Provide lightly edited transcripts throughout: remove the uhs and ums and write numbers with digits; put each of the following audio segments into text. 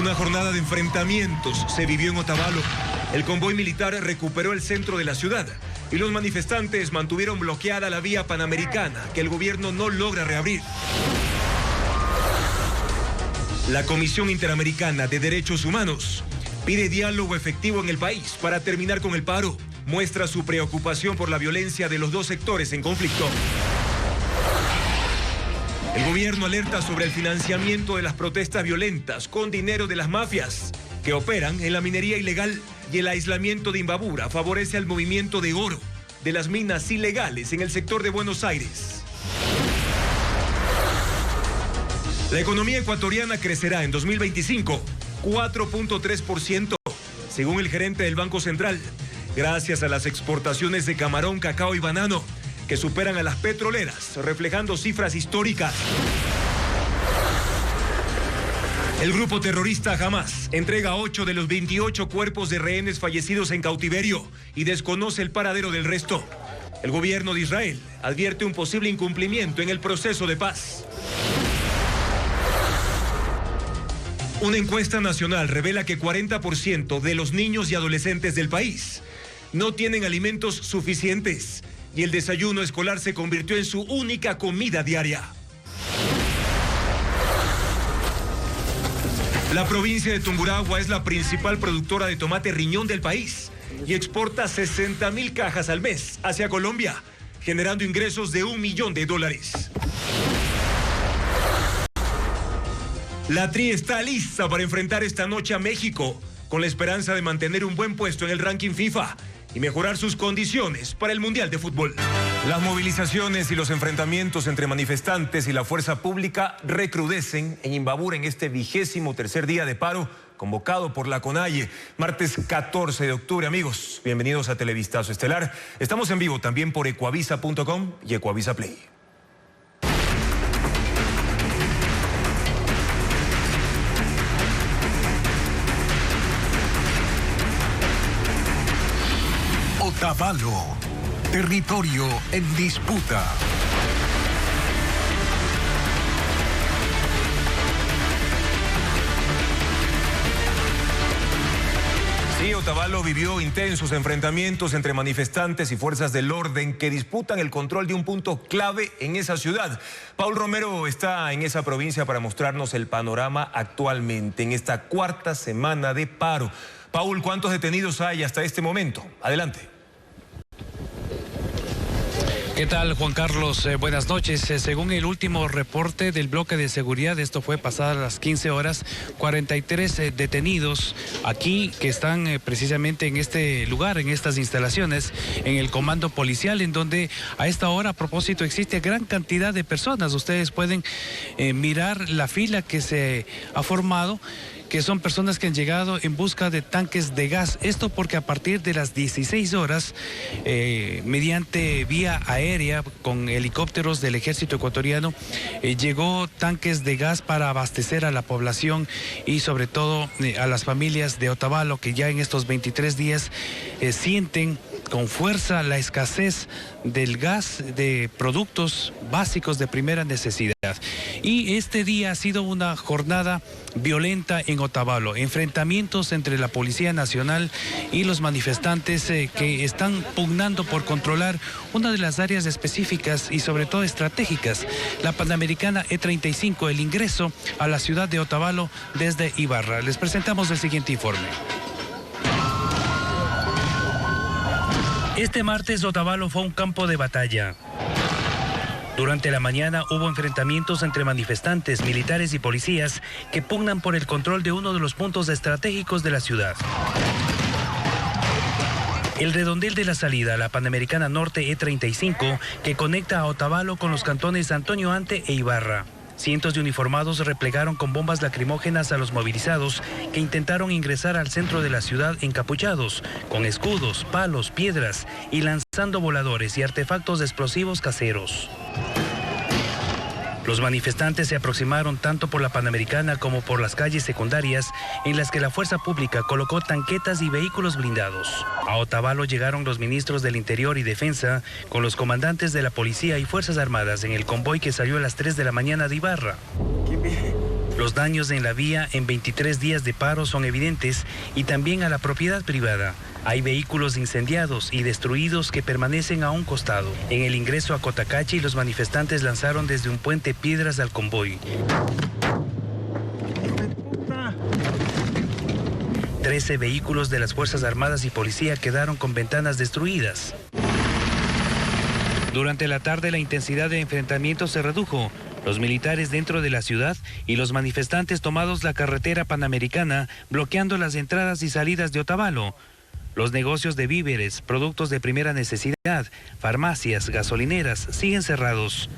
Una jornada de enfrentamientos se vivió en Otavalo. El convoy militar recuperó el centro de la ciudad y los manifestantes mantuvieron bloqueada la vía panamericana que el gobierno no logra reabrir. La Comisión Interamericana de Derechos Humanos pide diálogo efectivo en el país para terminar con el paro. Muestra su preocupación por la violencia de los dos sectores en conflicto. El gobierno alerta sobre el financiamiento de las protestas violentas con dinero de las mafias que operan en la minería ilegal, y el aislamiento de Imbabura favorece al movimiento de oro de las minas ilegales en el sector de Buenos Aires. La economía ecuatoriana crecerá en 2025 4.3%, según el gerente del Banco Central, gracias a las exportaciones de camarón, cacao y banano, que superan a las petroleras, reflejando cifras históricas. El grupo terrorista Hamas entrega 8 de los 28 cuerpos de rehenes fallecidos en cautiverio y desconoce el paradero del resto. El gobierno de Israel advierte un posible incumplimiento en el proceso de paz. Una encuesta nacional revela que 40% de los niños y adolescentes del país no tienen alimentos suficientes y el desayuno escolar se convirtió en su única comida diaria. La provincia de Tungurahua es la principal productora de tomate riñón del país y exporta 60,000 cajas al mes hacia Colombia, generando ingresos de $1 millón. La Tri está lista para enfrentar esta noche a México, con la esperanza de mantener un buen puesto en el ranking FIFA y mejorar sus condiciones para el Mundial de Fútbol. Las movilizaciones y los enfrentamientos entre manifestantes y la fuerza pública recrudecen en Imbabura en este 23º día de paro convocado por la CONAIE. Martes 14 de octubre, amigos. Bienvenidos a Televistazo Estelar. Estamos en vivo también por ecuavisa.com y Ecuavisa Play. Otavalo, territorio en disputa. Sí, Otavalo vivió intensos enfrentamientos entre manifestantes y fuerzas del orden que disputan el control de un punto clave en esa ciudad. Paul Romero está en esa provincia para mostrarnos el panorama actualmente en esta cuarta semana de paro. Paul, ¿cuántos detenidos hay hasta este momento? Adelante. ¿Qué tal, Juan Carlos? Buenas noches. Según el último reporte del bloque de seguridad, esto fue pasadas las 15 horas, 43 detenidos aquí que están precisamente en este lugar, en estas instalaciones, en el comando policial, en donde a esta hora, a propósito, existe gran cantidad de personas. Ustedes pueden mirar la fila que se ha formado, que son personas que han llegado en busca de tanques de gas. Esto porque a partir de las 16 horas, mediante vía aérea, con helicópteros del ejército ecuatoriano, llegó tanques de gas para abastecer a la población y sobre todo a las familias de Otavalo, que ya en estos 23 días sienten con fuerza la escasez del gas, de productos básicos de primera necesidad. Y este día ha sido una jornada violenta en Otavalo, enfrentamientos entre la Policía Nacional y los manifestantes que están pugnando por controlar una de las áreas específicas y sobre todo estratégicas, la Panamericana E35, el ingreso a la ciudad de Otavalo desde Ibarra. Les presentamos el siguiente informe. Este martes Otavalo fue un campo de batalla. Durante la mañana hubo enfrentamientos entre manifestantes, militares y policías que pugnan por el control de uno de los puntos estratégicos de la ciudad. El redondel de la salida, la Panamericana Norte E35, que conecta a Otavalo con los cantones Antonio Ante e Ibarra. Cientos de uniformados replegaron con bombas lacrimógenas a los movilizados que intentaron ingresar al centro de la ciudad encapuchados, con escudos, palos, piedras y lanzando voladores y artefactos explosivos caseros. Los manifestantes se aproximaron tanto por la Panamericana como por las calles secundarias en las que la fuerza pública colocó tanquetas y vehículos blindados. A Otavalo llegaron los ministros del Interior y Defensa con los comandantes de la Policía y Fuerzas Armadas en el convoy que salió a las 3 de la mañana de Ibarra. Los daños en la vía en 23 días de paro son evidentes y también a la propiedad privada. Hay vehículos incendiados y destruidos que permanecen a un costado. En el ingreso a Cotacachi, los manifestantes lanzaron desde un puente piedras al convoy. 13 vehículos de las Fuerzas Armadas y Policía quedaron con ventanas destruidas. Durante la tarde la intensidad de enfrentamiento se redujo. Los militares dentro de la ciudad y los manifestantes tomados la carretera panamericana, bloqueando las entradas y salidas de Otavalo. Los negocios de víveres, productos de primera necesidad, farmacias, gasolineras siguen cerrados.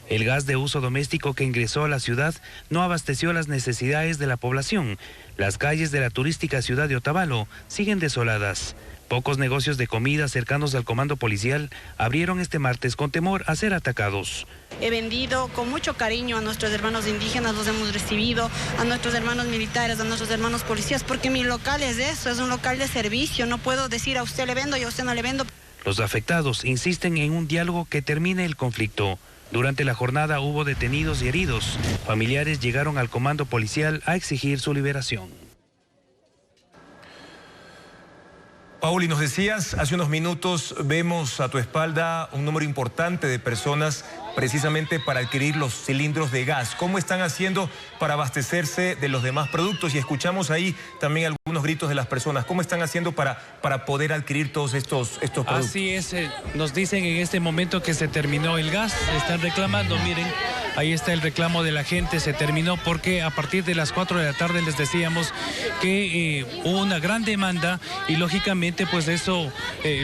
El gas de uso doméstico que ingresó a la ciudad no abasteció las necesidades de la población. Las calles de la turística ciudad de Otavalo siguen desoladas. Pocos negocios de comida cercanos al comando policial abrieron este martes con temor a ser atacados. He vendido con mucho cariño a nuestros hermanos indígenas, los hemos recibido, a nuestros hermanos militares, a nuestros hermanos policías, porque mi local es eso, es un local de servicio. No puedo decir a usted le vendo y a usted no le vendo. Los afectados insisten en un diálogo que termine el conflicto. Durante la jornada hubo detenidos y heridos. Familiares llegaron al comando policial a exigir su liberación. Pauli, nos decías hace unos minutos, vemos a tu espalda un número importante de personas precisamente para adquirir los cilindros de gas. ¿Cómo están haciendo para abastecerse de los demás productos? Y escuchamos ahí también algunos gritos de las personas. ¿Cómo están haciendo para poder adquirir todos estos productos? Así es, nos dicen en este momento que se terminó el gas, están reclamando, miren. Ahí está el reclamo de la gente, se terminó porque a partir de las 4 de la tarde les decíamos que hubo una gran demanda y lógicamente pues eso,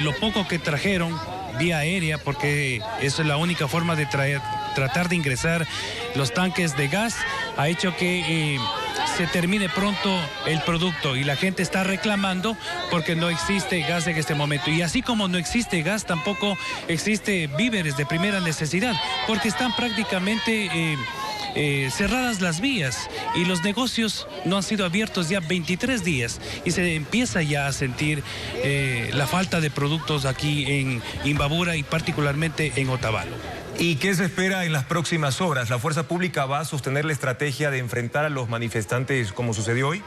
lo poco que trajeron vía aérea, porque eso es la única forma de tratar de ingresar los tanques de gas, ha hecho que se termine pronto el producto y la gente está reclamando porque no existe gas en este momento. Y así como no existe gas, tampoco existe víveres de primera necesidad, porque están prácticamente cerradas las vías y los negocios no han sido abiertos ya 23 días y se empieza ya a sentir la falta de productos aquí en Imbabura y particularmente en Otavalo. ¿Y qué se espera en las próximas horas? ¿La fuerza pública va a sostener la estrategia de enfrentar a los manifestantes como sucedió hoy?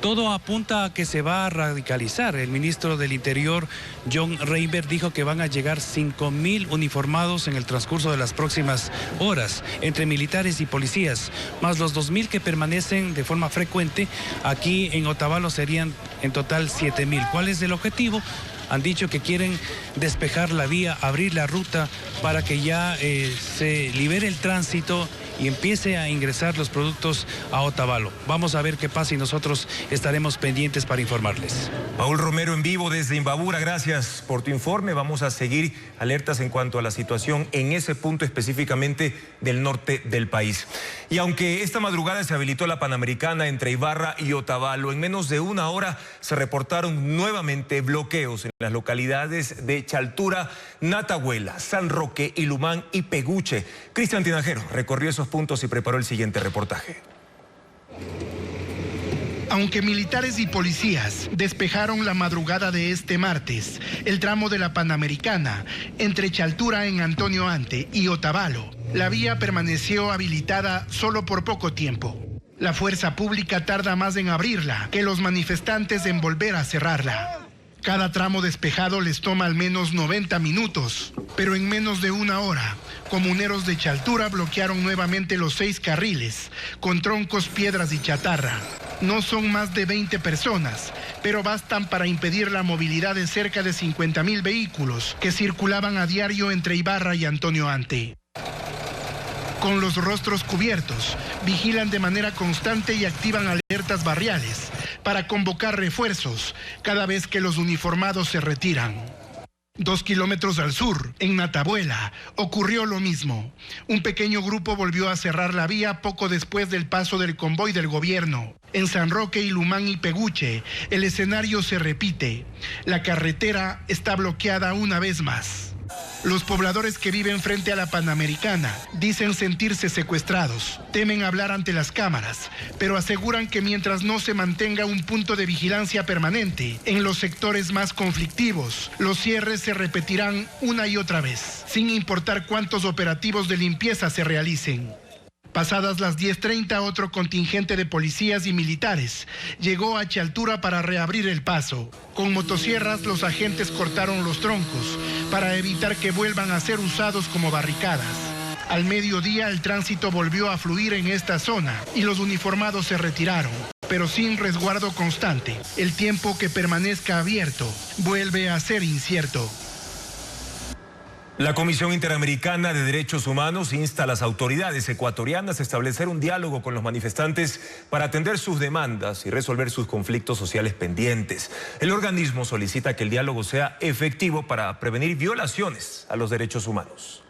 Todo apunta a que se va a radicalizar. El ministro del Interior, John Reinberg, dijo que van a llegar 5.000 uniformados en el transcurso de las próximas horas, entre militares y policías, más los 2.000 que permanecen de forma frecuente. Aquí en Otavalo serían en total 7.000. ¿Cuál es el objetivo? Han dicho que quieren despejar la vía, abrir la ruta para que ya se libere el tránsito y empiece a ingresar los productos a Otavalo. Vamos a ver qué pasa y nosotros estaremos pendientes para informarles. Paul Romero en vivo desde Imbabura, gracias por tu informe. Vamos a seguir alertas en cuanto a la situación en ese punto específicamente del norte del país. Y aunque esta madrugada se habilitó la Panamericana entre Ibarra y Otavalo, en menos de una hora se reportaron nuevamente bloqueos en las localidades de Chaltura, Natahuela, San Roque, Ilumán y Peguche. Cristian Tinajero recorrió esos puntos y preparó el siguiente reportaje. Aunque militares y policías despejaron la madrugada de este martes el tramo de la Panamericana entre Chaltura en Antonio Ante y Otavalo, la vía permaneció habilitada solo por poco tiempo. La fuerza pública tarda más en abrirla que los manifestantes en volver a cerrarla. Cada tramo despejado les toma al menos 90 minutos, pero en menos de una hora, comuneros de Chaltura bloquearon nuevamente los 6 carriles, con troncos, piedras y chatarra. No son más de 20 personas, pero bastan para impedir la movilidad de cerca de 50.000 vehículos que circulaban a diario entre Ibarra y Antonio Ante. Con los rostros cubiertos, vigilan de manera constante y activan alertas barriales para convocar refuerzos cada vez que los uniformados se retiran. 2 kilómetros al sur, en Natahuela, ocurrió lo mismo. Un pequeño grupo volvió a cerrar la vía poco después del paso del convoy del gobierno. En San Roque, Ilumán y Peguche, el escenario se repite. La carretera está bloqueada una vez más. Los pobladores que viven frente a la Panamericana dicen sentirse secuestrados, temen hablar ante las cámaras, pero aseguran que mientras no se mantenga un punto de vigilancia permanente en los sectores más conflictivos, los cierres se repetirán una y otra vez, sin importar cuántos operativos de limpieza se realicen. Pasadas las 10:30, otro contingente de policías y militares llegó a Chaltura para reabrir el paso. Con motosierras, los agentes cortaron los troncos para evitar que vuelvan a ser usados como barricadas. Al mediodía, el tránsito volvió a fluir en esta zona y los uniformados se retiraron, pero sin resguardo constante. El tiempo que permanezca abierto vuelve a ser incierto. La Comisión Interamericana de Derechos Humanos insta a las autoridades ecuatorianas a establecer un diálogo con los manifestantes para atender sus demandas y resolver sus conflictos sociales pendientes. El organismo solicita que el diálogo sea efectivo para prevenir violaciones a los derechos humanos.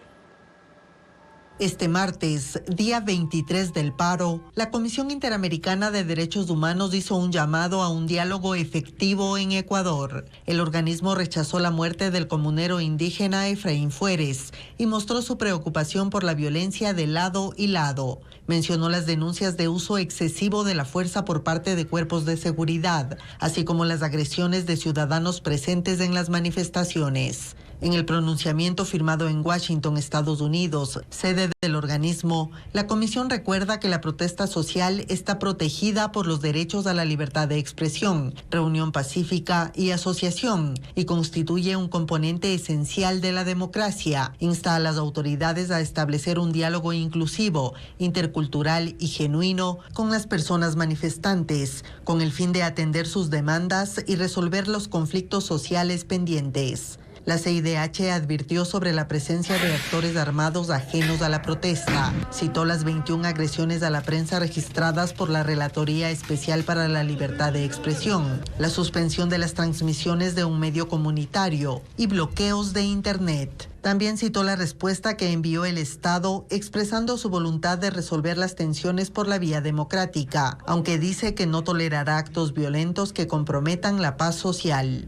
Este martes, día 23 del paro, la Comisión Interamericana de Derechos Humanos hizo un llamado a un diálogo efectivo en Ecuador. El organismo rechazó la muerte del comunero indígena Efraín Fueres y mostró su preocupación por la violencia de lado y lado. Mencionó las denuncias de uso excesivo de la fuerza por parte de cuerpos de seguridad, así como las agresiones de ciudadanos presentes en las manifestaciones. En el pronunciamiento firmado en Washington, Estados Unidos, sede del organismo, la comisión recuerda que la protesta social está protegida por los derechos a la libertad de expresión, reunión pacífica y asociación, y constituye un componente esencial de la democracia. Insta a las autoridades a establecer un diálogo inclusivo, intercultural y genuino con las personas manifestantes, con el fin de atender sus demandas y resolver los conflictos sociales pendientes. La CIDH advirtió sobre la presencia de actores armados ajenos a la protesta. Citó las 21 agresiones a la prensa registradas por la Relatoría Especial para la Libertad de Expresión, la suspensión de las transmisiones de un medio comunitario y bloqueos de Internet. También citó la respuesta que envió el Estado expresando su voluntad de resolver las tensiones por la vía democrática, aunque dice que no tolerará actos violentos que comprometan la paz social.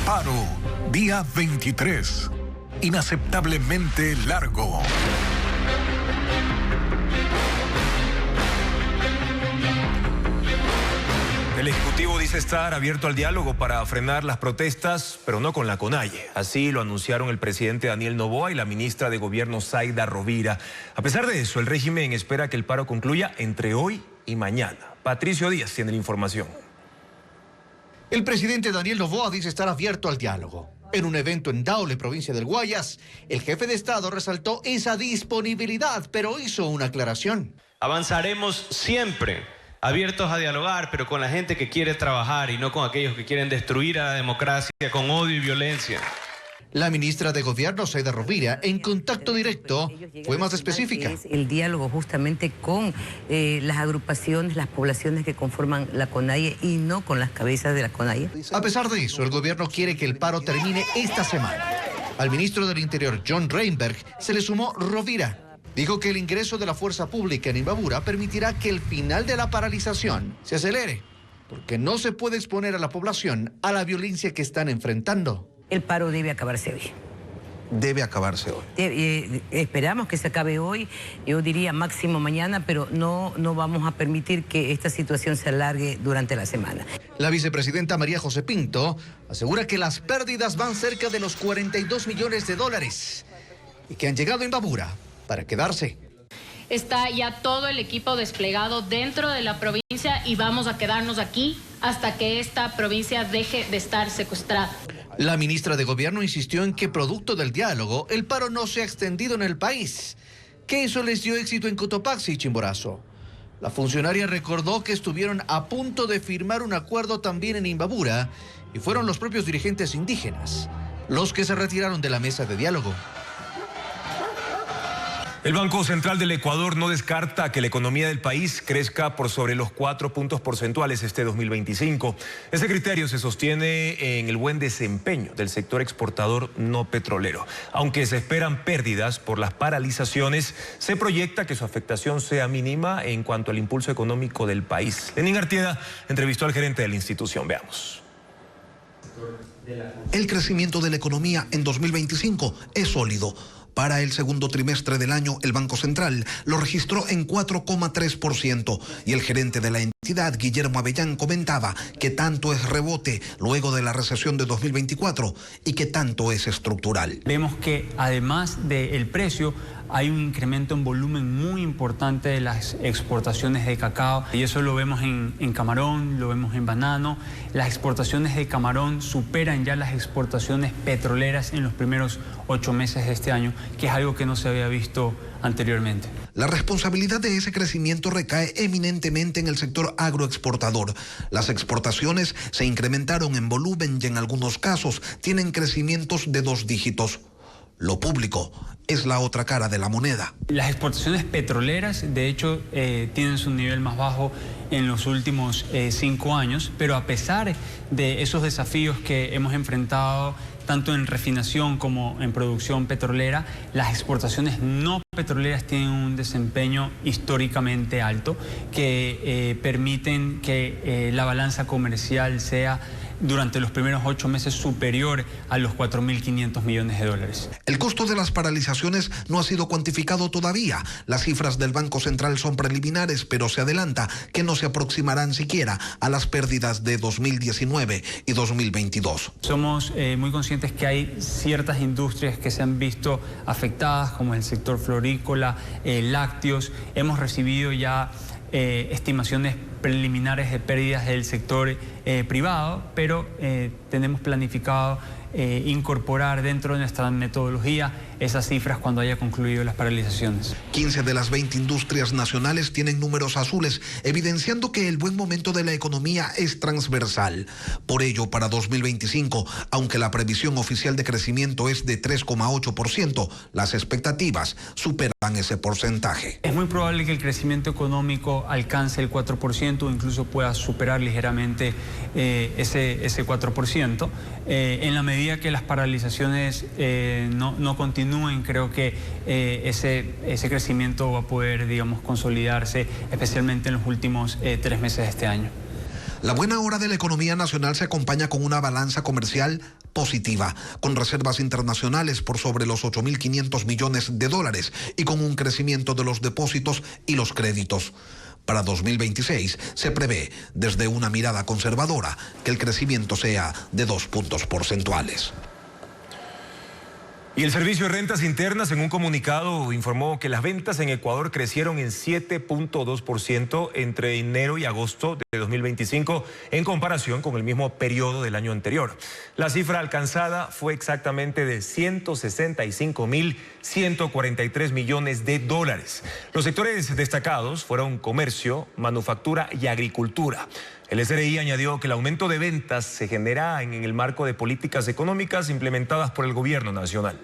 Paro, día 23. Inaceptablemente largo. El Ejecutivo dice estar abierto al diálogo para frenar las protestas, pero no con la CONAIE. Así lo anunciaron el presidente Daniel Noboa y la ministra de Gobierno Zaida Rovira. A pesar de eso, el régimen espera que el paro concluya entre hoy y mañana. Patricio Díaz tiene la información. El presidente Daniel Noboa dice estar abierto al diálogo. En un evento en Daule, provincia del Guayas, el jefe de Estado resaltó esa disponibilidad, pero hizo una aclaración. Avanzaremos siempre abiertos a dialogar, pero con la gente que quiere trabajar y no con aquellos que quieren destruir a la democracia con odio y violencia. La ministra de Gobierno, Zaida Rovira, en contacto directo, fue más específica. El diálogo justamente con las agrupaciones, las poblaciones que conforman la CONAIE y no con las cabezas de la CONAIE. A pesar de eso, el gobierno quiere que el paro termine esta semana. Al ministro del Interior, John Reinberg, se le sumó Rovira. Dijo que el ingreso de la fuerza pública en Imbabura permitirá que el final de la paralización se acelere, porque no se puede exponer a la población a la violencia que están enfrentando. El paro debe acabarse hoy. Debe acabarse hoy. Esperamos que se acabe hoy, yo diría máximo mañana, pero no vamos a permitir que esta situación se alargue durante la semana. La vicepresidenta María José Pinto asegura que las pérdidas van cerca de los 42 millones de dólares y que han llegado a Imbabura para quedarse. Está ya todo el equipo desplegado dentro de la provincia y vamos a quedarnos aquí hasta que esta provincia deje de estar secuestrada. La ministra de Gobierno insistió en que producto del diálogo, el paro no se ha extendido en el país, que eso les dio éxito en Cotopaxi y Chimborazo. La funcionaria recordó que estuvieron a punto de firmar un acuerdo también en Imbabura y fueron los propios dirigentes indígenas los que se retiraron de la mesa de diálogo. El Banco Central del Ecuador no descarta que la economía del país crezca por sobre los 4 puntos porcentuales este 2025. Ese criterio se sostiene en el buen desempeño del sector exportador no petrolero. Aunque se esperan pérdidas por las paralizaciones, se proyecta que su afectación sea mínima en cuanto al impulso económico del país. Lenín Artieda entrevistó al gerente de la institución. Veamos. El crecimiento de la economía en 2025 es sólido. Para el segundo trimestre del año, el Banco Central lo registró en 4,3% y el gerente de la entidad, Guillermo Avellán, comentaba que tanto es rebote luego de la recesión de 2024 y que tanto es estructural. Vemos que además del precio, hay un incremento en volumen muy importante de las exportaciones de cacao y eso lo vemos en camarón, lo vemos en banano. Las exportaciones de camarón superan ya las exportaciones petroleras en los primeros 8 meses de este año, que es algo que no se había visto anteriormente. La responsabilidad de ese crecimiento recae eminentemente en el sector agroexportador. Las exportaciones se incrementaron en volumen y en algunos casos tienen crecimientos de 2 dígitos. Lo público es la otra cara de la moneda. Las exportaciones petroleras, de hecho, tienen su nivel más bajo en los últimos 5 años, pero a pesar de esos desafíos que hemos enfrentado, tanto en refinación como en producción petrolera, las exportaciones no petroleras tienen un desempeño históricamente alto que permiten que la balanza comercial sea durante los primeros 8 meses superior a los 4.500 millones de dólares. El costo de las paralizaciones no ha sido cuantificado todavía. Las cifras del Banco Central son preliminares, pero se adelanta que no se aproximarán siquiera a las pérdidas de 2019 y 2022. Somos muy conscientes que hay ciertas industrias que se han visto afectadas, como el sector florícola, lácteos. Hemos recibido ya estimaciones preliminares de pérdidas del sector privado, pero tenemos planificado incorporar dentro de nuestra metodología esas cifras cuando haya concluido las paralizaciones. 15 de las 20 industrias nacionales tienen números azules, evidenciando que el buen momento de la economía es transversal. Por ello, para 2025, aunque la previsión oficial de crecimiento es de 3,8%, las expectativas superan ese porcentaje. Es muy probable que el crecimiento económico alcance el 4% o incluso pueda superar ligeramente ese 4%. En la medida que las paralizaciones no continúen, creo que ese crecimiento va a poder, digamos, consolidarse, especialmente en los últimos 3 meses de este año. La buena hora de la economía nacional se acompaña con una balanza comercial positiva, con reservas internacionales por sobre los 8.500 millones de dólares y con un crecimiento de los depósitos y los créditos. Para 2026 se prevé, desde una mirada conservadora, que el crecimiento sea de 2 puntos porcentuales. Y el Servicio de Rentas Internas en un comunicado informó que las ventas en Ecuador crecieron en 7,2% entre enero y agosto de 2025 en comparación con el mismo periodo del año anterior. La cifra alcanzada fue exactamente de 165.143 millones de dólares. Los sectores destacados fueron comercio, manufactura y agricultura. El SRI añadió que el aumento de ventas se genera en el marco de políticas económicas implementadas por el gobierno nacional.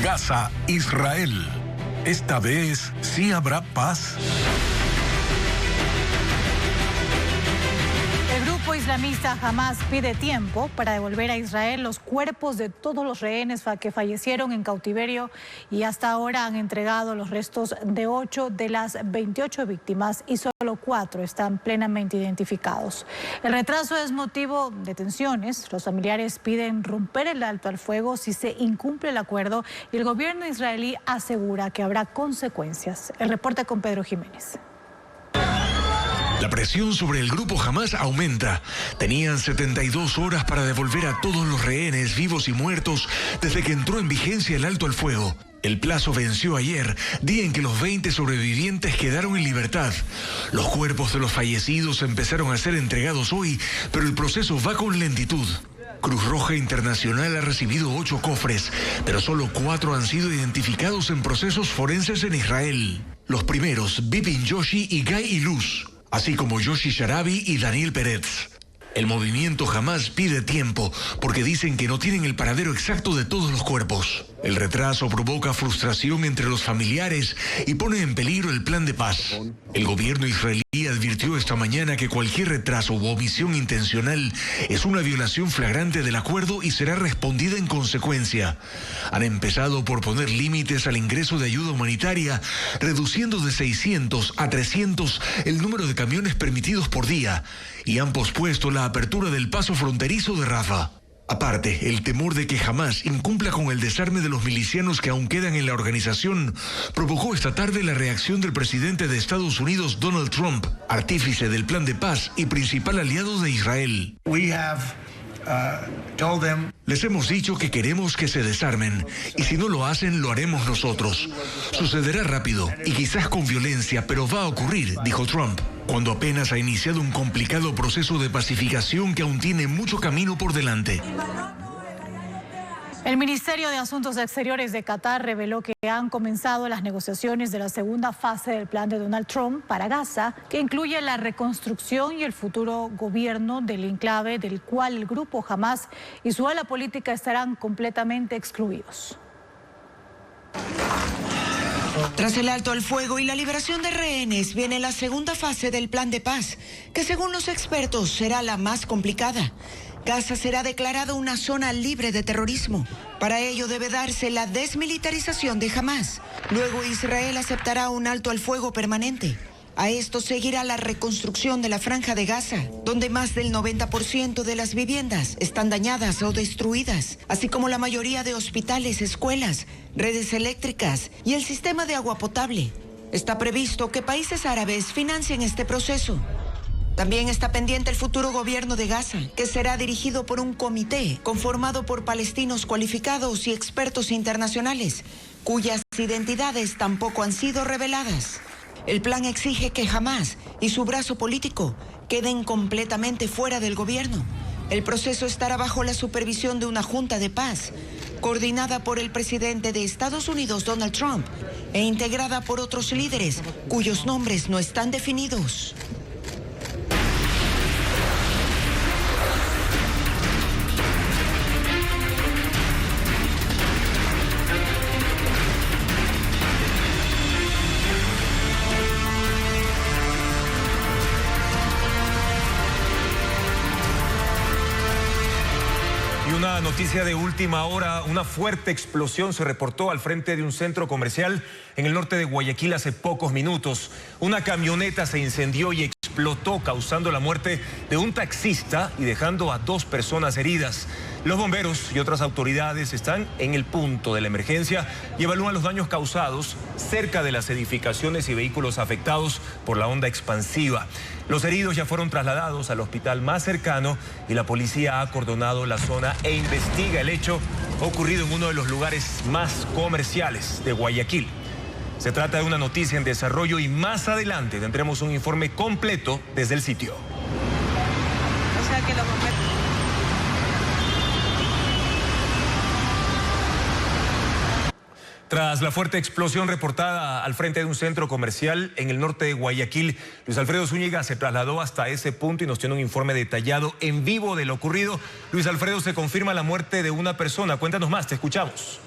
Gaza, Israel. Esta vez sí habrá paz. El grupo islamista Hamas pide tiempo para devolver a Israel los cuerpos de todos los rehenes que fallecieron en cautiverio y hasta ahora han entregado los restos de 8 de las 28 víctimas y solo 4 están plenamente identificados. El retraso es motivo de tensiones. Los familiares piden romper el alto al fuego si se incumple el acuerdo y el gobierno israelí asegura que habrá consecuencias. El reporte con Pedro Jiménez. La presión sobre el grupo Hamas aumenta. Tenían 72 horas para devolver a todos los rehenes vivos y muertos desde que entró en vigencia el alto al fuego. El plazo venció ayer, día en que los 20 sobrevivientes quedaron en libertad. Los cuerpos de los fallecidos empezaron a ser entregados hoy, pero el proceso va con lentitud. Cruz Roja Internacional ha recibido 8 cofres, pero solo 4 han sido identificados en procesos forenses en Israel. Los primeros, Bipin Yoshi y Guy Iluz, así como Yoshi Sharabi y Daniel Peretz. El movimiento Hamás pide tiempo porque dicen que no tienen el paradero exacto de todos los cuerpos. El retraso provoca frustración entre los familiares y pone en peligro el plan de paz. El gobierno israelí advirtió esta mañana que cualquier retraso u omisión intencional es una violación flagrante del acuerdo y será respondida en consecuencia. Han empezado por poner límites al ingreso de ayuda humanitaria, reduciendo de 600 a 300 el número de camiones permitidos por día, y han pospuesto la apertura del paso fronterizo de Rafah. Aparte, el temor de que Hamás incumpla con el desarme de los milicianos que aún quedan en la organización provocó esta tarde la reacción del presidente de Estados Unidos, Donald Trump, artífice del plan de paz y principal aliado de Israel. Les hemos dicho que queremos que se desarmen y si no lo hacen, lo haremos nosotros. Sucederá rápido y quizás con violencia, pero va a ocurrir, dijo Trump, cuando apenas ha iniciado un complicado proceso de pacificación que aún tiene mucho camino por delante. El Ministerio de Asuntos Exteriores de Qatar reveló que han comenzado las negociaciones de la segunda fase del plan de Donald Trump para Gaza, que incluye la reconstrucción y el futuro gobierno del enclave, del cual el grupo Hamás y su ala política estarán completamente excluidos. Tras el alto al fuego y la liberación de rehenes, viene la segunda fase del plan de paz, que según los expertos será la más complicada. Gaza será declarada una zona libre de terrorismo. Para ello debe darse la desmilitarización de Hamás. Luego Israel aceptará un alto al fuego permanente. A esto seguirá la reconstrucción de la Franja de Gaza, donde más del 90% de las viviendas están dañadas o destruidas, así como la mayoría de hospitales, escuelas, redes eléctricas y el sistema de agua potable. Está previsto que países árabes financien este proceso. También está pendiente el futuro gobierno de Gaza, que será dirigido por un comité conformado por palestinos cualificados y expertos internacionales, cuyas identidades tampoco han sido reveladas. El plan exige que Hamás y su brazo político queden completamente fuera del gobierno. El proceso estará bajo la supervisión de una junta de paz, coordinada por el presidente de Estados Unidos, Donald Trump, e integrada por otros líderes cuyos nombres no están definidos. Una noticia de última hora, una fuerte explosión se reportó al frente de un centro comercial en el norte de Guayaquil hace pocos minutos. Una camioneta se incendió y explotó, causando la muerte de un taxista y dejando a 2 personas heridas. Los bomberos y otras autoridades están en el punto de la emergencia y evalúan los daños causados cerca de las edificaciones y vehículos afectados por la onda expansiva. Los heridos ya fueron trasladados al hospital más cercano y la policía ha acordonado la zona e investiga el hecho ocurrido en uno de los lugares más comerciales de Guayaquil. Se trata de una noticia en desarrollo y más adelante tendremos un informe completo desde el sitio. O sea que los bomberos... Tras la fuerte explosión reportada al frente de un centro comercial en el norte de Guayaquil, Luis Alfredo Zúñiga se trasladó hasta ese punto y nos tiene un informe detallado en vivo de lo ocurrido. Luis Alfredo, se confirma la muerte de una persona. Cuéntanos más, te escuchamos.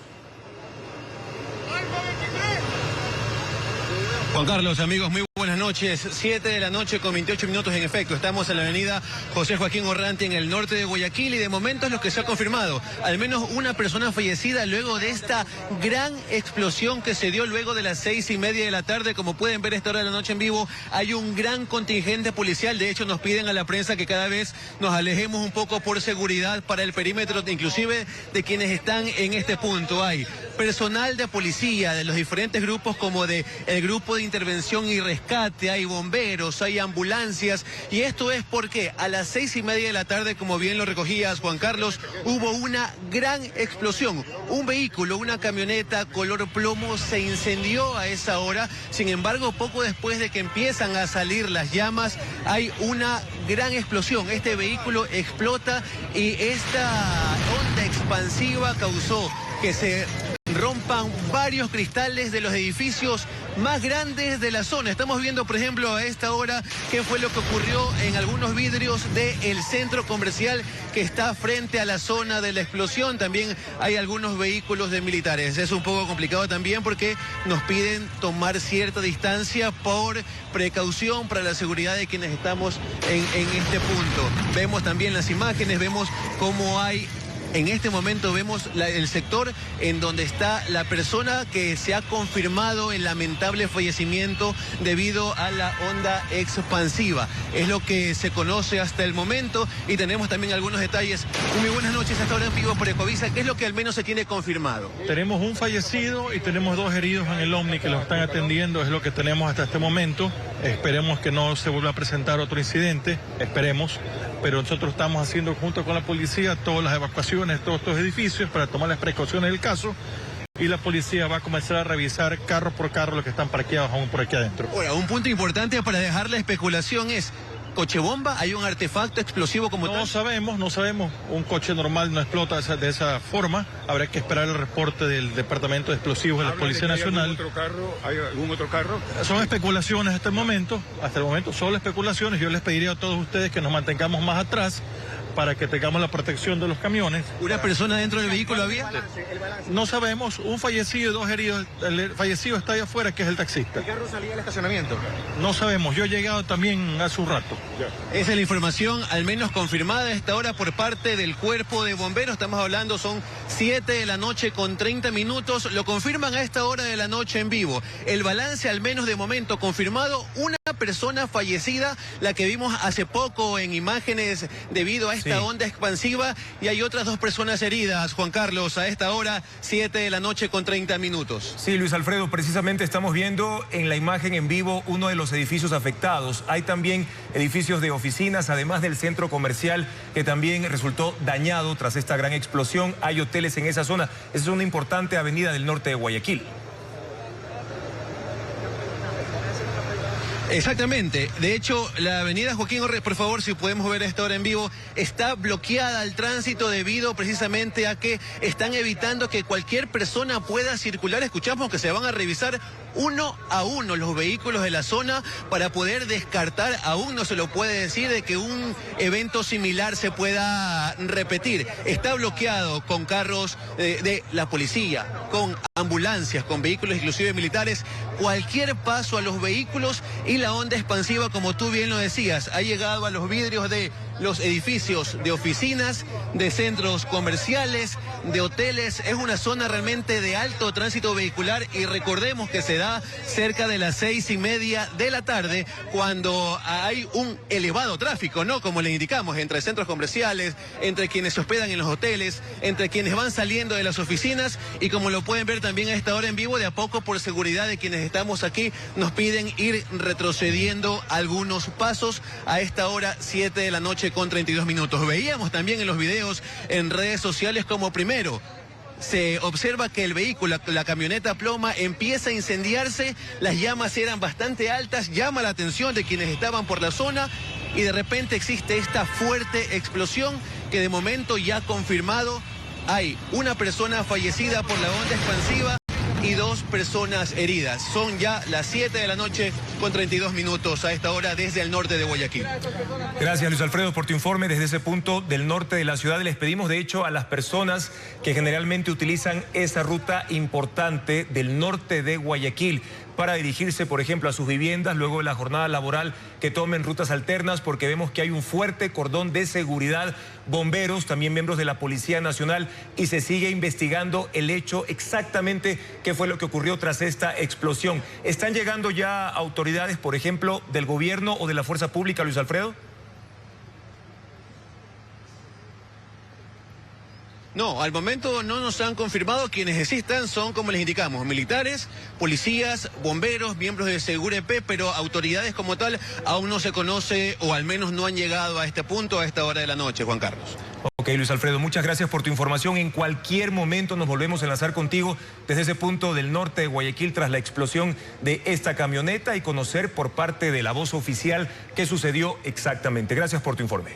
Juan Carlos, amigos, muy buenas noches. 7 de la noche con 28 minutos en efecto. Estamos en la avenida José Joaquín Orranti en el norte de Guayaquil y de momento es lo que se ha confirmado. Al menos una persona fallecida luego de esta gran explosión que se dio luego de las 6:30 de la tarde. Como pueden ver a esta hora de la noche en vivo, hay un gran contingente policial. De hecho, nos piden a la prensa que cada vez nos alejemos un poco por seguridad para el perímetro, inclusive de quienes están en este punto. Hay personal de policía de los diferentes grupos como de el grupo de intervención y rescate, hay bomberos, hay ambulancias y esto es porque a las 6:30 de la tarde, como bien lo recogías, Juan Carlos, hubo una gran explosión. Un vehículo, una camioneta color plomo se incendió a esa hora. Sin embargo, poco después de que empiezan a salir las llamas, hay una gran explosión. Este vehículo explota y esta onda expansiva causó que se rompan varios cristales de los edificios más grandes de la zona. Estamos viendo, por ejemplo, a esta hora qué fue lo que ocurrió en algunos vidrios del centro comercial que está frente a la zona de la explosión. También hay algunos vehículos de militares. Es un poco complicado también porque nos piden tomar cierta distancia por precaución para la seguridad de quienes estamos en este punto. Vemos también las imágenes, vemos cómo hay... En este momento vemos el sector en donde está la persona que se ha confirmado el lamentable fallecimiento debido a la onda expansiva. Es lo que se conoce hasta el momento y tenemos también algunos detalles. Muy buenas noches, hasta ahora en vivo por Ecovisa. ¿Qué es lo que al menos se tiene confirmado? Tenemos un fallecido y tenemos 2 heridos en el Omni que lo están atendiendo. Es lo que tenemos hasta este momento. Esperemos que no se vuelva a presentar otro incidente. Esperemos. Pero nosotros estamos haciendo junto con la policía todas las evacuaciones de todos estos edificios para tomar las precauciones del caso y la policía va a comenzar a revisar carro por carro los que están parqueados aún por aquí adentro. Ahora, un punto importante para dejar la especulación es... ¿Coche bomba? ¿Hay un artefacto explosivo como tal? No sabemos. Un coche normal no explota de esa forma. Habrá que esperar el reporte del Departamento de Explosivos de la Policía Nacional. ¿Hay algún otro carro? Son especulaciones hasta el momento. Solo especulaciones. Yo les pediría a todos ustedes que nos mantengamos más atrás para que tengamos la protección de los camiones. ¿Una persona dentro del vehículo había? No sabemos, un fallecido y 2 heridos. El fallecido está ahí afuera, que es el taxista. ¿El carro salía del estacionamiento? No sabemos, yo he llegado también hace un rato. Esa es la información, al menos confirmada a esta hora por parte del Cuerpo de Bomberos. Estamos hablando, son 7 de la noche con 30 minutos. Lo confirman a esta hora de la noche en vivo. El balance, al menos de momento, confirmado, una persona fallecida, la que vimos hace poco en imágenes debido a esta onda expansiva, y hay otras 2 personas heridas, Juan Carlos, a esta hora, 7 de la noche con 30 minutos. Sí, Luis Alfredo, precisamente estamos viendo en la imagen en vivo uno de los edificios afectados. Hay también edificios de oficinas, además del centro comercial que también resultó dañado tras esta gran explosión. Hay hoteles en esa zona. Esa es una importante avenida del norte de Guayaquil. Exactamente. De hecho, la avenida Joaquín Orre, por favor, si podemos ver esta hora en vivo, está bloqueada al tránsito debido precisamente a que están evitando que cualquier persona pueda circular. Escuchamos que se van a revisar uno a uno los vehículos de la zona para poder descartar, aún no se lo puede decir, de que un evento similar se pueda repetir. Está bloqueado con carros de la policía, con ambulancias, con vehículos inclusive militares, cualquier paso a los vehículos, y la onda expansiva, como tú bien lo decías, ha llegado a los vidrios de los edificios de oficinas, de centros comerciales, de hoteles. Es una zona realmente de alto tránsito vehicular y recordemos que se da cerca de las 6:30 de la tarde cuando hay un elevado tráfico, ¿no? Como le indicamos, entre centros comerciales, entre quienes se hospedan en los hoteles, entre quienes van saliendo de las oficinas, y como lo pueden ver también a esta hora en vivo, de a poco por seguridad de quienes estamos aquí nos piden ir retrocediendo algunos pasos a esta hora, 7 de la noche con 32 minutos. Veíamos también en los videos en redes sociales como primero se observa que el vehículo, la camioneta Ploma, empieza a incendiarse, las llamas eran bastante altas, llama la atención de quienes estaban por la zona, y de repente existe esta fuerte explosión que de momento ya confirmado hay una persona fallecida por la onda expansiva y 2 personas heridas. Son ya las 7 de la noche con 32 minutos a esta hora desde el norte de Guayaquil. Gracias, Luis Alfredo, por tu informe desde ese punto del norte de la ciudad. Les pedimos, de hecho, a las personas que generalmente utilizan esa ruta importante del norte de Guayaquil para dirigirse, por ejemplo, a sus viviendas luego de la jornada laboral, que tomen rutas alternas, porque vemos que hay un fuerte cordón de seguridad, bomberos, también miembros de la Policía Nacional, y se sigue investigando el hecho exactamente qué fue lo que ocurrió tras esta explosión. ¿Están llegando ya autoridades, por ejemplo, del gobierno o de la fuerza pública, Luis Alfredo? No, al momento no nos han confirmado. Quienes existan son, como les indicamos, militares, policías, bomberos, miembros de Segurep, pero autoridades como tal aún no se conoce, o al menos no han llegado a este punto a esta hora de la noche, Juan Carlos. Ok, Luis Alfredo, muchas gracias por tu información. En cualquier momento nos volvemos a enlazar contigo desde ese punto del norte de Guayaquil tras la explosión de esta camioneta y conocer por parte de la voz oficial qué sucedió exactamente. Gracias por tu informe.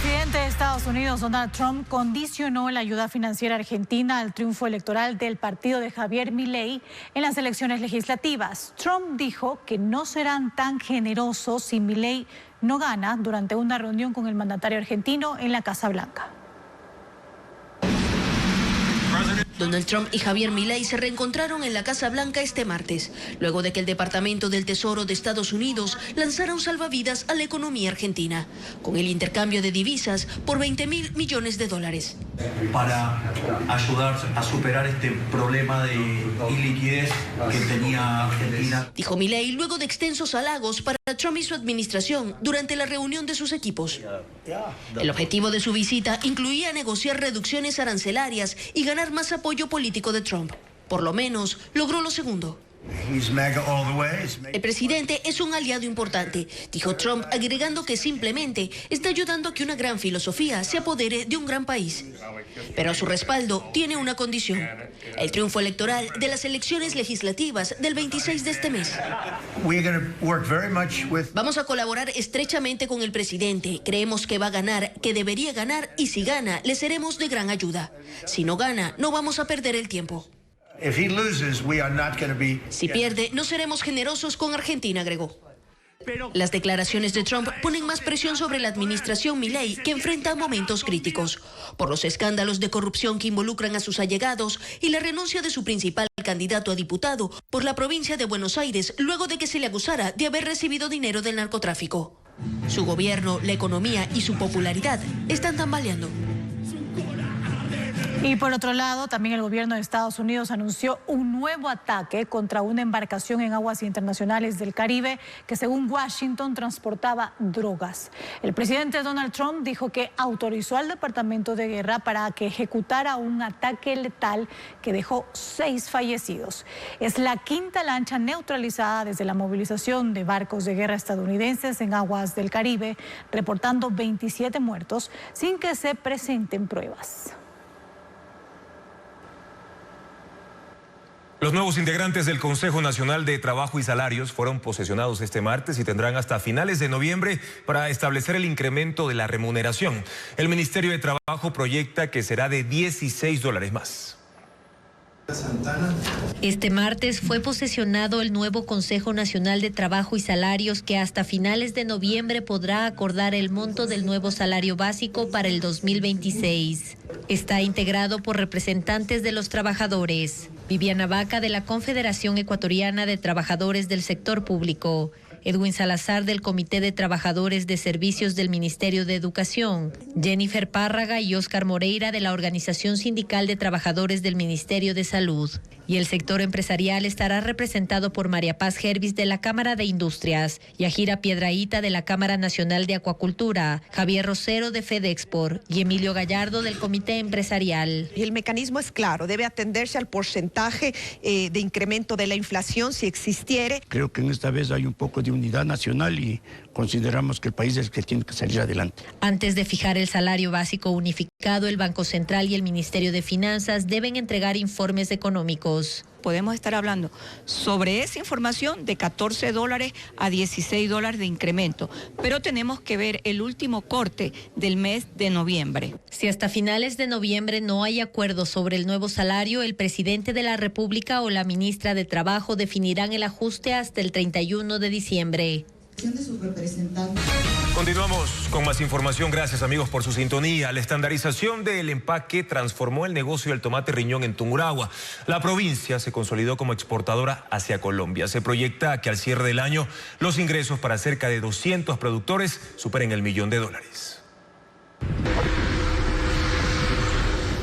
presidente de Estados Unidos, Donald Trump, condicionó la ayuda financiera argentina al triunfo electoral del partido de Javier Milei en las elecciones legislativas. Trump dijo que no serán tan generosos si Milei no gana durante una reunión con el mandatario argentino en la Casa Blanca. Donald Trump y Javier Milei se reencontraron en la Casa Blanca este martes, luego de que el Departamento del Tesoro de Estados Unidos lanzara un salvavidas a la economía argentina, con el intercambio de divisas por $20.000 millones. Para ayudar a superar este problema de iliquidez que tenía Argentina. Dijo Milei luego de extensos halagos para Trump y su administración durante la reunión de sus equipos. El objetivo de su visita incluía negociar reducciones arancelarias y ganar más apoyo político de Trump. Por lo menos logró lo segundo. El presidente es un aliado importante, dijo Trump, agregando que simplemente está ayudando a que una gran filosofía se apodere de un gran país. Pero su respaldo tiene una condición: el triunfo electoral de las elecciones legislativas del 26 de este mes. Vamos a colaborar estrechamente con el presidente. Creemos que va a ganar, que debería ganar, y si gana, le seremos de gran ayuda. Si no gana, no vamos a perder el tiempo. Si pierde, no seremos generosos con Argentina, agregó. Las declaraciones de Trump ponen más presión sobre la administración Milei, que enfrenta momentos críticos por los escándalos de corrupción que involucran a sus allegados y la renuncia de su principal candidato a diputado por la provincia de Buenos Aires, luego de que se le acusara de haber recibido dinero del narcotráfico. Su gobierno, la economía y su popularidad están tambaleando. Y por otro lado, también el gobierno de Estados Unidos anunció un nuevo ataque contra una embarcación en aguas internacionales del Caribe que, según Washington, transportaba drogas. El presidente Donald Trump dijo que autorizó al Departamento de Guerra para que ejecutara un ataque letal que dejó 6 fallecidos. Es la quinta lancha neutralizada desde la movilización de barcos de guerra estadounidenses en aguas del Caribe, reportando 27 muertos sin que se presenten pruebas. Los nuevos integrantes del Consejo Nacional de Trabajo y Salarios fueron posesionados este martes y tendrán hasta finales de noviembre para establecer el incremento de la remuneración. El Ministerio de Trabajo proyecta que será de $16 más. Este martes fue posesionado el nuevo Consejo Nacional de Trabajo y Salarios, que hasta finales de noviembre podrá acordar el monto del nuevo salario básico para el 2026. Está integrado por representantes de los trabajadores: Viviana Vaca, de la Confederación Ecuatoriana de Trabajadores del Sector Público; Edwin Salazar, del Comité de Trabajadores de Servicios del Ministerio de Educación; Jennifer Párraga y Óscar Moreira, de la Organización Sindical de Trabajadores del Ministerio de Salud. Y el sector empresarial estará representado por María Paz Gervis, de la Cámara de Industrias; Yajira Piedrahíta, de la Cámara Nacional de Acuacultura; Javier Rosero, de FedExport; y Emilio Gallardo, del Comité Empresarial. El mecanismo es claro, debe atenderse al porcentaje de incremento de la inflación si existiere. Creo que en esta vez hay un poco de unidad nacional y consideramos que el país es el que tiene que salir adelante. Antes de fijar el salario básico unificado, el Banco Central y el Ministerio de Finanzas deben entregar informes económicos. Podemos estar hablando sobre esa información de $14 a $16 de incremento, pero tenemos que ver el último corte del mes de noviembre. Si hasta finales de noviembre no hay acuerdo sobre el nuevo salario, el presidente de la República o la ministra de Trabajo definirán el ajuste hasta el 31 de diciembre. Continuamos con más información. Gracias, amigos, por su sintonía. La estandarización del empaque transformó el negocio del tomate riñón en Tungurahua. La provincia se consolidó como exportadora hacia Colombia. Se proyecta que al cierre del año los ingresos para cerca de 200 productores superen el $1 millón.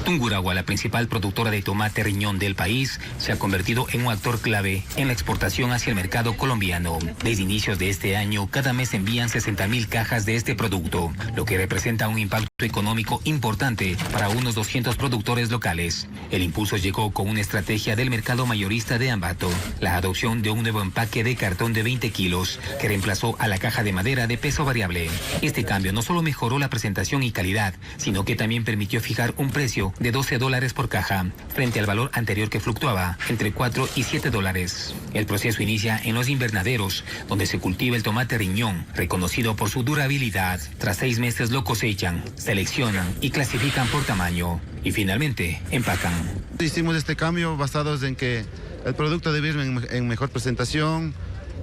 Tungurahua, la principal productora de tomate riñón del país, se ha convertido en un actor clave en la exportación hacia el mercado colombiano. Desde inicios de este año, cada mes envían 60.000 cajas de este producto, lo que representa un impacto económico importante para unos 200 productores locales. El impulso llegó con una estrategia del mercado mayorista de Ambato, la adopción de un nuevo empaque de cartón de 20 kilos, que reemplazó a la caja de madera de peso variable. Este cambio no solo mejoró la presentación y calidad, sino que también permitió fijar un precio promedio de $12 por caja, frente al valor anterior que fluctuaba entre $4 y $7. El proceso inicia en los invernaderos, donde se cultiva el tomate riñón, reconocido por su durabilidad. Tras 6 meses lo cosechan, seleccionan y clasifican por tamaño. Y finalmente, empacan. Hicimos este cambio basados en que el producto debe ir en mejor presentación,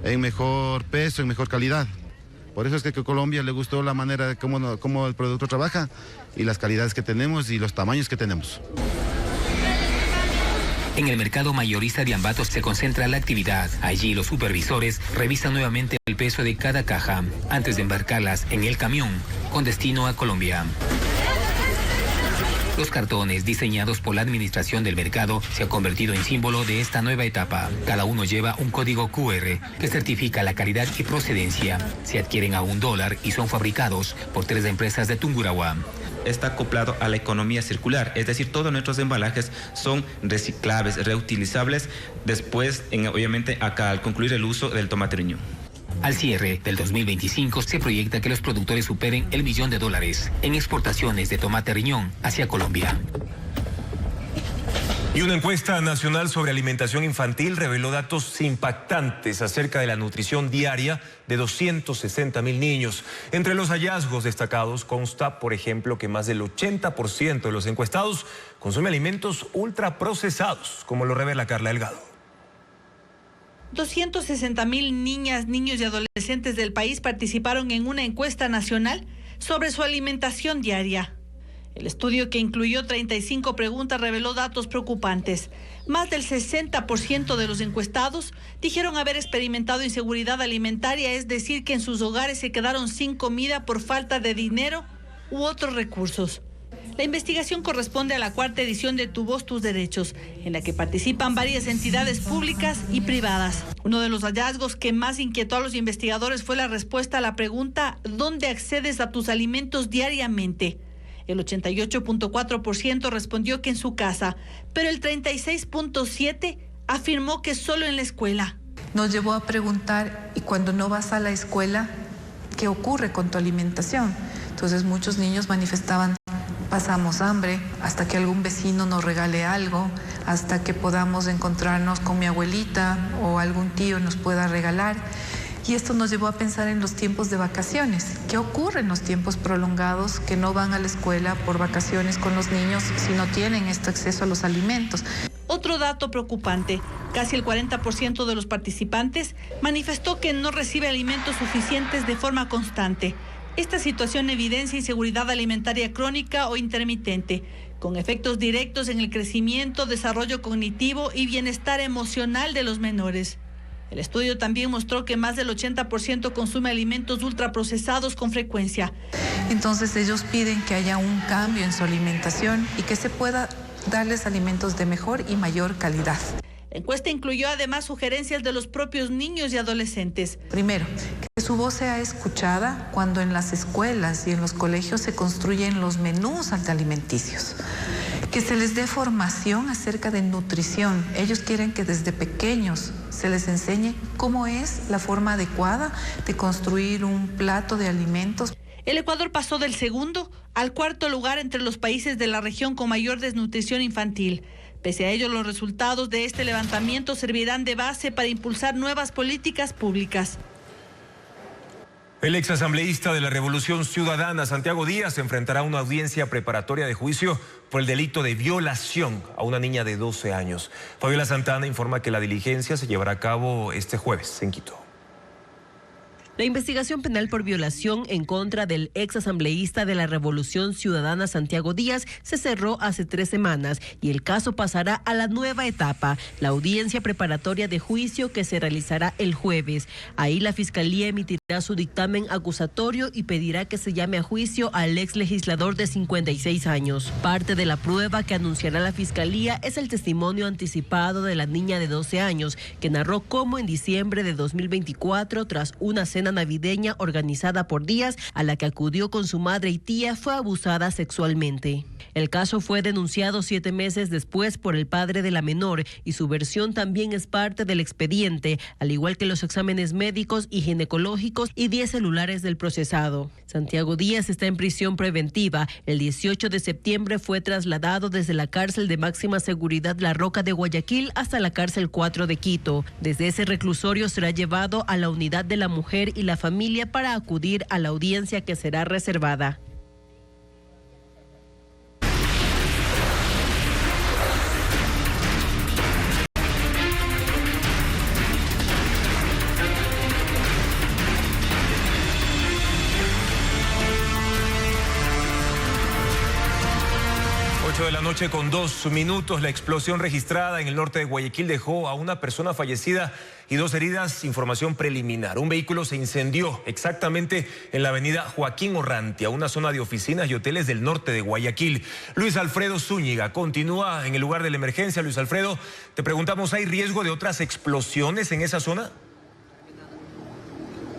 en mejor peso, en mejor calidad. Por eso es que a Colombia le gustó la manera de cómo el producto trabaja y las calidades que tenemos y los tamaños que tenemos. En el mercado mayorista de Ambato se concentra la actividad. Allí los supervisores revisan nuevamente el peso de cada caja antes de embarcarlas en el camión con destino a Colombia. Los cartones diseñados por la administración del mercado se han convertido en símbolo de esta nueva etapa. Cada uno lleva un código QR que certifica la calidad y procedencia. Se adquieren a $1 y son fabricados por 3 empresas de Tungurahua. Está acoplado a la economía circular, es decir, todos nuestros embalajes son reciclables, reutilizables después, obviamente, acá al concluir el uso del tomate riñón. Al cierre del 2025 se proyecta que los productores superen $1 millón en exportaciones de tomate riñón hacia Colombia. Y una encuesta nacional sobre alimentación infantil reveló datos impactantes acerca de la nutrición diaria de 260.000 niños. Entre los hallazgos destacados consta, por ejemplo, que más del 80% de los encuestados consume alimentos ultraprocesados, como lo revela Carla Delgado. 260.000 niñas, niños y adolescentes del país participaron en una encuesta nacional sobre su alimentación diaria. El estudio, que incluyó 35 preguntas, reveló datos preocupantes. Más del 60% de los encuestados dijeron haber experimentado inseguridad alimentaria, es decir, que en sus hogares se quedaron sin comida por falta de dinero u otros recursos. La investigación corresponde a la 4ª edición de Tu Voz, Tus Derechos, en la que participan varias entidades públicas y privadas. Uno de los hallazgos que más inquietó a los investigadores fue la respuesta a la pregunta ¿dónde accedes a tus alimentos diariamente? El 88.4% respondió que en su casa, pero el 36.7% afirmó que solo en la escuela. Nos llevó a preguntar, ¿y cuando no vas a la escuela, qué ocurre con tu alimentación? Entonces muchos niños manifestaban: pasamos hambre hasta que algún vecino nos regale algo, hasta que podamos encontrarnos con mi abuelita o algún tío nos pueda regalar. Y esto nos llevó a pensar en los tiempos de vacaciones. ¿Qué ocurre en los tiempos prolongados que no van a la escuela por vacaciones con los niños si no tienen este acceso a los alimentos? Otro dato preocupante: casi el 40% de los participantes manifestó que no recibe alimentos suficientes de forma constante. Esta situación evidencia inseguridad alimentaria crónica o intermitente, con efectos directos en el crecimiento, desarrollo cognitivo y bienestar emocional de los menores. El estudio también mostró que más del 80% consume alimentos ultraprocesados con frecuencia. Entonces ellos piden que haya un cambio en su alimentación y que se pueda darles alimentos de mejor y mayor calidad. La encuesta incluyó además sugerencias de los propios niños y adolescentes. Primero, que su voz sea escuchada cuando en las escuelas y en los colegios se construyen los menús alimenticios. Que se les dé formación acerca de nutrición. Ellos quieren que desde pequeños se les enseñe cómo es la forma adecuada de construir un plato de alimentos. El Ecuador pasó del 2º al 4º lugar entre los países de la región con mayor desnutrición infantil. Pese a ello, los resultados de este levantamiento servirán de base para impulsar nuevas políticas públicas. El exasambleísta de la Revolución Ciudadana, Santiago Díaz, se enfrentará a una audiencia preparatoria de juicio por el delito de violación a una niña de 12 años. Fabiola Santana informa que la diligencia se llevará a cabo este jueves en Quito. La investigación penal por violación en contra del exasambleísta de la Revolución Ciudadana Santiago Díaz se cerró hace 3 semanas y el caso pasará a la nueva etapa, la audiencia preparatoria de juicio, que se realizará el jueves. Ahí la Fiscalía emitirá su dictamen acusatorio y pedirá que se llame a juicio al ex legislador de 56 años. Parte de la prueba que anunciará la Fiscalía es el testimonio anticipado de la niña de 12 años, que narró cómo en diciembre de 2024, tras una cena cena navideña organizada por Díaz, a la que acudió con su madre y tía, fue abusada sexualmente. El caso fue denunciado 7 meses después por el padre de la menor y su versión también es parte del expediente, al igual que los exámenes médicos y ginecológicos y 10 celulares del procesado. Santiago Díaz está en prisión preventiva. El 18 de septiembre fue trasladado desde la cárcel de máxima seguridad La Roca de Guayaquil hasta la cárcel 4 de Quito. Desde ese reclusorio será llevado a la unidad de la mujer y la familia para acudir a la audiencia que será reservada. De la noche con 2 minutos, la explosión registrada en el norte de Guayaquil dejó a una persona fallecida y 2 heridas, información preliminar. Un vehículo se incendió exactamente en la avenida Joaquín Orrantia, una zona de oficinas y hoteles del norte de Guayaquil. Luis Alfredo Zúñiga continúa en el lugar de la emergencia. Luis Alfredo, te preguntamos, ¿hay riesgo de otras explosiones en esa zona?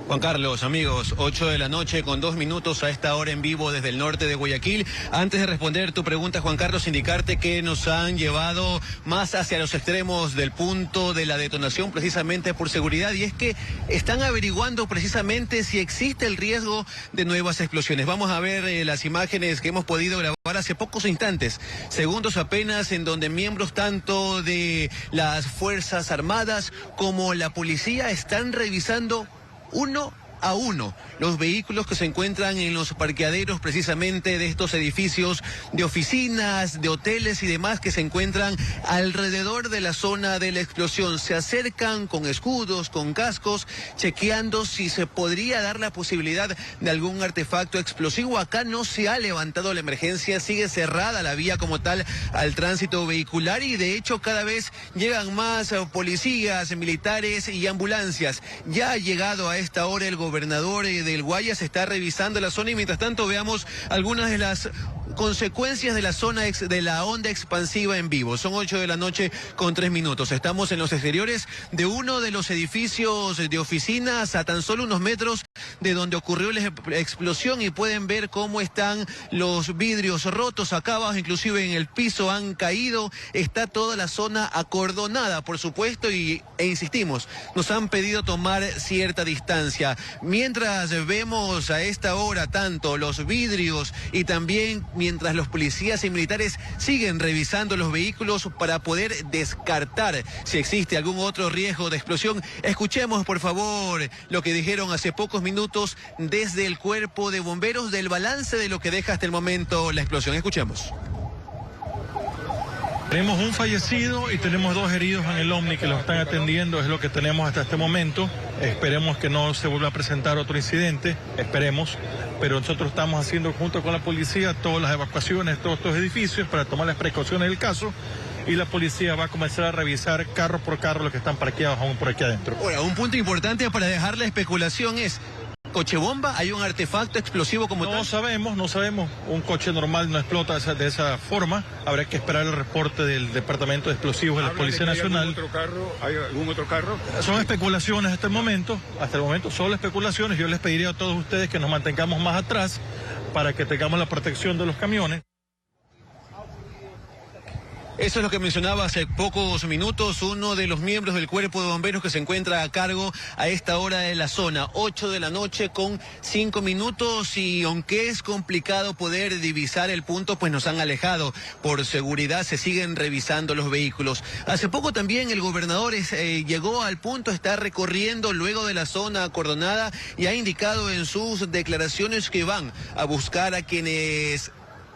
Juan Carlos, amigos, 8 de la noche con 2 minutos a esta hora en vivo desde el norte de Guayaquil. Antes de responder tu pregunta, Juan Carlos, indicarte que nos han llevado más hacia los extremos del punto de la detonación precisamente por seguridad, y es que están averiguando precisamente si existe el riesgo de nuevas explosiones. Vamos a ver las imágenes que hemos podido grabar hace pocos instantes, segundos apenas, en donde miembros tanto de las Fuerzas Armadas como la policía están revisando uno a uno los vehículos que se encuentran en los parqueaderos precisamente de estos edificios de oficinas, de hoteles y demás que se encuentran alrededor de la zona de la explosión. Se acercan con escudos, con cascos, chequeando si se podría dar la posibilidad de algún artefacto explosivo. Acá no se ha levantado la emergencia, sigue cerrada la vía como tal al tránsito vehicular, y de hecho cada vez llegan más policías, militares y ambulancias. Ya ha llegado a esta hora el gobernador del Guayas, está revisando la zona, y mientras tanto veamos algunas de las consecuencias de la zona de la onda expansiva en vivo. Son 8 de la noche con 3 minutos. Estamos en los exteriores de uno de los edificios de oficinas a tan solo unos metros de donde ocurrió la explosión, y pueden ver cómo están los vidrios rotos acá abajo, inclusive en el piso han caído. Está toda la zona acordonada, por supuesto, e insistimos, nos han pedido tomar cierta distancia. Mientras vemos a esta hora tanto los vidrios y también mientras los policías y militares siguen revisando los vehículos para poder descartar si existe algún otro riesgo de explosión. Escuchemos, por favor, lo que dijeron hace pocos minutos desde el cuerpo de bomberos del balance de lo que deja hasta el momento la explosión. Escuchemos. Tenemos un fallecido y tenemos 2 heridos en el Omni que los están atendiendo, es lo que tenemos hasta este momento. Esperemos que no se vuelva a presentar otro incidente, esperemos, pero nosotros estamos haciendo junto con la policía todas las evacuaciones de todos estos edificios para tomar las precauciones del caso, y la policía va a comenzar a revisar carro por carro los que están parqueados aún por aquí adentro. Ahora, un punto importante para dejar la especulación es: ¿coche bomba? ¿Hay un artefacto explosivo como tal? No sabemos. Un coche normal no explota de esa forma. Habrá que esperar el reporte del Departamento de Explosivos de la Policía Nacional. ¿Hay algún otro carro? Son especulaciones hasta el momento solo especulaciones. Yo les pediría a todos ustedes que nos mantengamos más atrás para que tengamos la protección de los camiones. Eso es lo que mencionaba hace pocos minutos uno de los miembros del cuerpo de bomberos que se encuentra a cargo a esta hora de la zona. 8 de la noche con 5 minutos, y aunque es complicado poder divisar el punto, pues nos han alejado. Por seguridad se siguen revisando los vehículos. Hace poco también el gobernador llegó al punto, está recorriendo luego de la zona acordonada, y ha indicado en sus declaraciones que van a buscar a quienes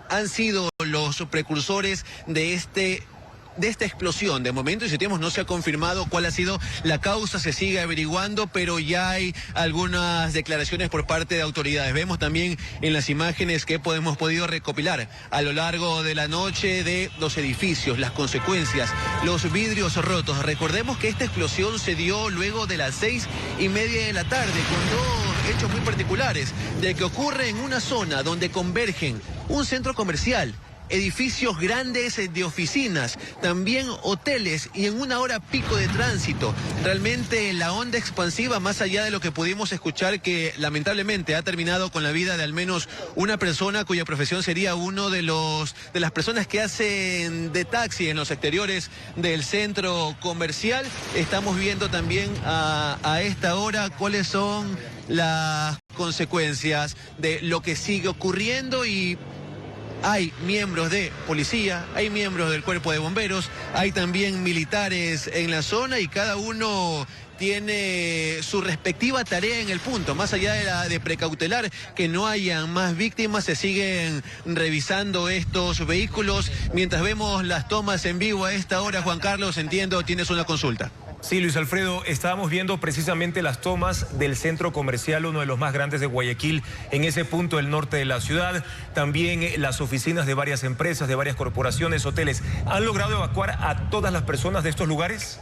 han sido los precursores de esta explosión. De momento, insistimos, no se ha confirmado cuál ha sido la causa, se sigue averiguando, pero ya hay algunas declaraciones por parte de autoridades. Vemos también en las imágenes que hemos podido recopilar a lo largo de la noche de los edificios, las consecuencias, los vidrios rotos. Recordemos que esta explosión se dio luego de las 6:30 de la tarde, con 2 hechos muy particulares, de que ocurre en una zona donde convergen un centro comercial edificios grandes de oficinas, también hoteles y en una hora pico de tránsito. Realmente la onda expansiva, más allá de lo que pudimos escuchar, que lamentablemente ha terminado con la vida de al menos una persona cuya profesión sería uno de las personas que hacen de taxi en los exteriores del centro comercial. Estamos viendo también a esta hora cuáles son las consecuencias de lo que sigue ocurriendo, y hay miembros de policía, hay miembros del cuerpo de bomberos, hay también militares en la zona y cada uno tiene su respectiva tarea en el punto. Más allá de precautelar que no hayan más víctimas, se siguen revisando estos vehículos. Mientras vemos las tomas en vivo a esta hora, Juan Carlos, entiendo, tienes una consulta. Sí, Luis Alfredo, estábamos viendo precisamente las tomas del centro comercial, uno de los más grandes de Guayaquil, en ese punto del norte de la ciudad. También las oficinas de varias empresas, de varias corporaciones, hoteles. ¿Han logrado evacuar a todas las personas de estos lugares?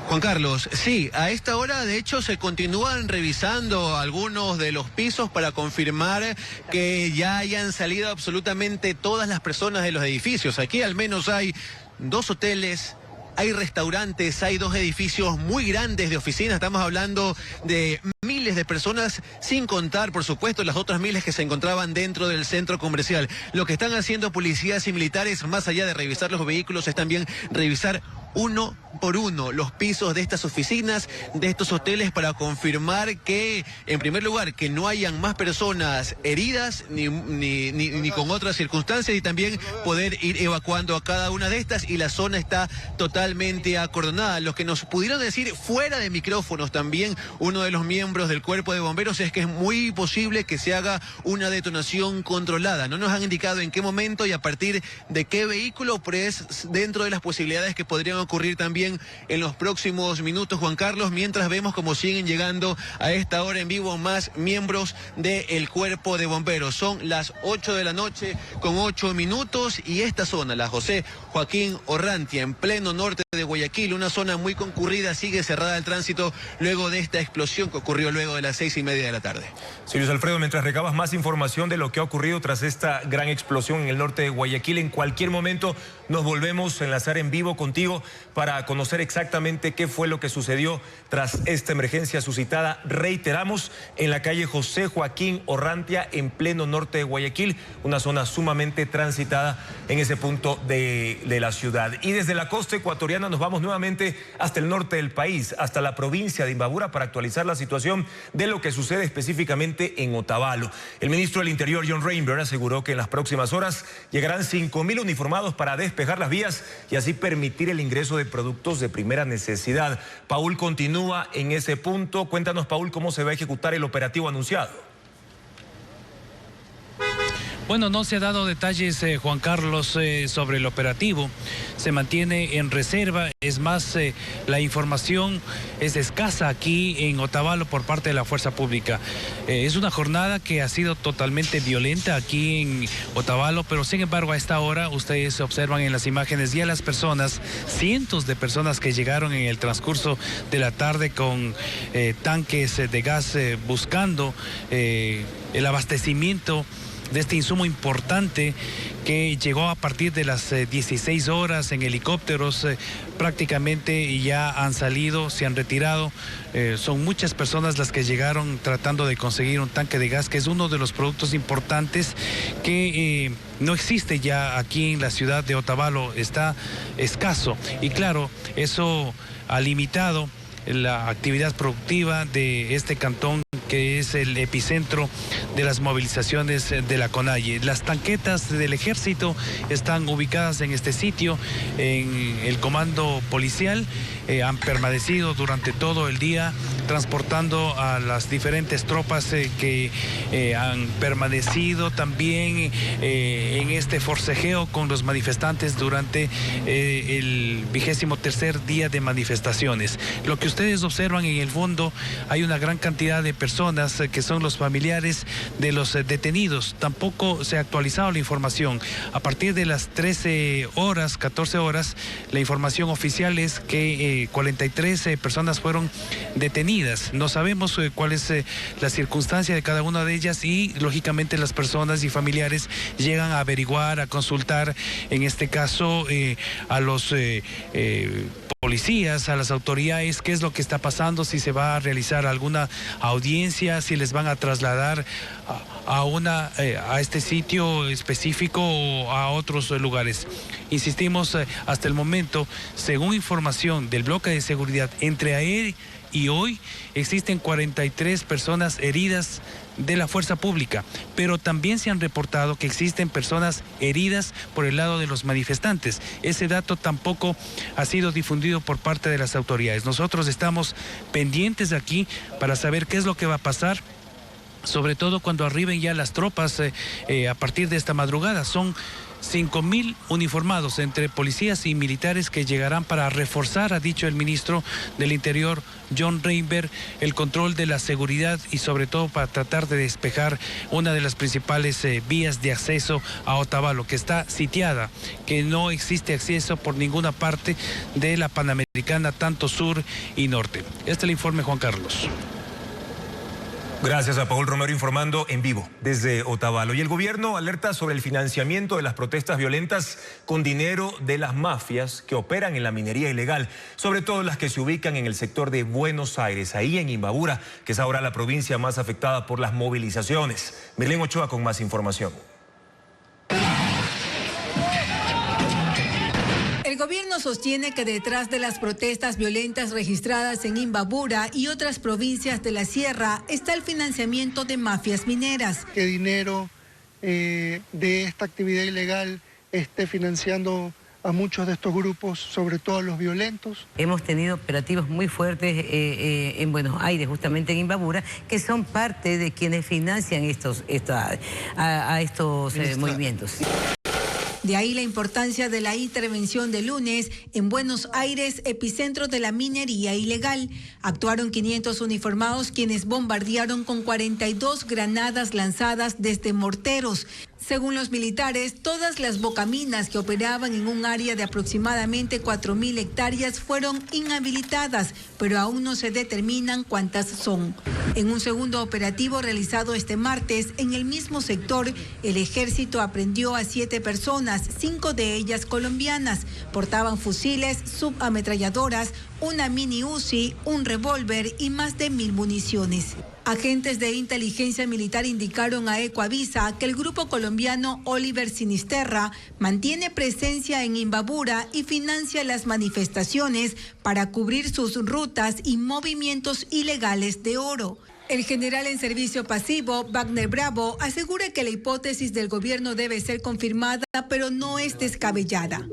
Juan Carlos, sí, a esta hora de hecho se continúan revisando algunos de los pisos para confirmar que ya hayan salido absolutamente todas las personas de los edificios. Aquí al menos hay 2 hoteles, hay restaurantes, hay 2 edificios muy grandes de oficinas. Estamos hablando de miles de personas, sin contar, por supuesto, las otras miles que se encontraban dentro del centro comercial. Lo que están haciendo policías y militares, más allá de revisar los vehículos, es también revisar uno por uno los pisos de estas oficinas, de estos hoteles, para confirmar que, en primer lugar, que no hayan más personas heridas ni con otras circunstancias, y también poder ir evacuando a cada una de estas, y la zona está totalmente acordonada. Lo que nos pudieron decir fuera de micrófonos también uno de los miembros del cuerpo de bomberos es que es muy posible que se haga una detonación controlada. No nos han indicado en qué momento y a partir de qué vehículo, pero es dentro de las posibilidades que podrían ocurrir también en los próximos minutos, Juan Carlos, mientras vemos cómo siguen llegando a esta hora en vivo más miembros del cuerpo de bomberos. Son las 8 de la noche con 8 minutos y esta zona, la José Joaquín Orrantia, en pleno norte de Guayaquil, una zona muy concurrida, sigue cerrada al tránsito luego de esta explosión que ocurrió luego de las 6:30 de la tarde. Sí, Luis Alfredo, mientras recabas más información de lo que ha ocurrido tras esta gran explosión en el norte de Guayaquil, en cualquier momento nos volvemos a enlazar en vivo contigo para conocer exactamente qué fue lo que sucedió tras esta emergencia suscitada, reiteramos, en la calle José Joaquín Orrantia, en pleno norte de Guayaquil, una zona sumamente transitada en ese punto de la ciudad. Y desde la costa ecuatoriana nos vamos nuevamente hasta el norte del país, hasta la provincia de Imbabura, para actualizar la situación de lo que sucede específicamente en Otavalo. El ministro del Interior, John Reinberg, aseguró que en las próximas horas llegarán 5.000 uniformados para despejar las vías y así permitir el ingreso de productos de primera necesidad. Paul continúa en ese punto. Cuéntanos, Paul, cómo se va a ejecutar el operativo anunciado. Bueno, no se ha dado detalles, Juan Carlos, sobre el operativo. Se mantiene en reserva. Es más, la información es escasa aquí en Otavalo por parte de la fuerza pública. Es una jornada que ha sido totalmente violenta aquí en Otavalo, pero sin embargo a esta hora ustedes observan en las imágenes ya las personas, cientos de personas que llegaron en el transcurso de la tarde con tanques de gas buscando el abastecimiento de este insumo importante que llegó a partir de las 16 horas en helicópteros. Prácticamente ya han salido, se han retirado. Son muchas personas las que llegaron tratando de conseguir un tanque de gas, que es uno de los productos importantes que no existe ya aquí en la ciudad de Otavalo, está escaso. Y claro, eso ha limitado la actividad productiva de este cantón, que es el epicentro de las movilizaciones de la CONAIE. Las tanquetas del ejército están ubicadas en este sitio, en el comando policial. Han permanecido durante todo el día transportando a las diferentes tropas que han permanecido también en este forcejeo con los manifestantes durante el 23º día de manifestaciones. Lo que ustedes observan en el fondo, hay una gran cantidad de personas que son los familiares de los detenidos. Tampoco se ha actualizado la información. A partir de las 13 horas, 14 horas, la información oficial es que 43 personas fueron detenidas detenidas. No sabemos cuál es la circunstancia de cada una de ellas y lógicamente las personas y familiares llegan a averiguar, a consultar, en este caso a los policías, a las autoridades, qué es lo que está pasando, si se va a realizar alguna audiencia, si les van a trasladar a este sitio específico o a otros lugares. Insistimos, hasta el momento, según información del bloque de seguridad, entre ayer y hoy existen 43 personas heridas de la fuerza pública, pero también se han reportado que existen personas heridas por el lado de los manifestantes. Ese dato tampoco ha sido difundido por parte de las autoridades. Nosotros estamos pendientes aquí para saber qué es lo que va a pasar, sobre todo cuando arriben ya las tropas a partir de esta madrugada. Son 5.000 uniformados entre policías y militares que llegarán para reforzar, ha dicho el ministro del Interior, John Reinberg, el control de la seguridad y sobre todo para tratar de despejar una de las principales vías de acceso a Otavalo, que está sitiada, que no existe acceso por ninguna parte de la Panamericana, tanto sur y norte. Este es el informe, Juan Carlos. Gracias a Paul Romero informando en vivo desde Otavalo. Y el gobierno alerta sobre el financiamiento de las protestas violentas con dinero de las mafias que operan en la minería ilegal, sobre todo las que se ubican en el sector de Buenos Aires, ahí en Imbabura, que es ahora la provincia más afectada por las movilizaciones. Mirlén Ochoa con más información. El gobierno sostiene que detrás de las protestas violentas registradas en Imbabura y otras provincias de la sierra está el financiamiento de mafias mineras. Que dinero de esta actividad ilegal esté financiando a muchos de estos grupos, sobre todo a los violentos. Hemos tenido operativos muy fuertes en Buenos Aires, justamente en Imbabura, que son parte de quienes financian estos movimientos. De ahí la importancia de la intervención de lunes en Buenos Aires, epicentro de la minería ilegal. Actuaron 500 uniformados quienes bombardearon con 42 granadas lanzadas desde morteros. Según los militares, todas las bocaminas que operaban en un área de aproximadamente 4.000 hectáreas fueron inhabilitadas, pero aún no se determinan cuántas son. En un segundo operativo realizado este martes, en el mismo sector, el ejército aprehendió a 7 personas, 5 de ellas colombianas. Portaban fusiles, subametralladoras, una mini Uzi, un revólver y más de 1.000 municiones. Agentes de inteligencia militar indicaron a Ecoavisa que el grupo colombiano Oliver Sinisterra mantiene presencia en Imbabura y financia las manifestaciones para cubrir sus rutas y movimientos ilegales de oro. El general en servicio pasivo, Wagner Bravo, asegura que la hipótesis del gobierno debe ser confirmada, pero no es descabellada.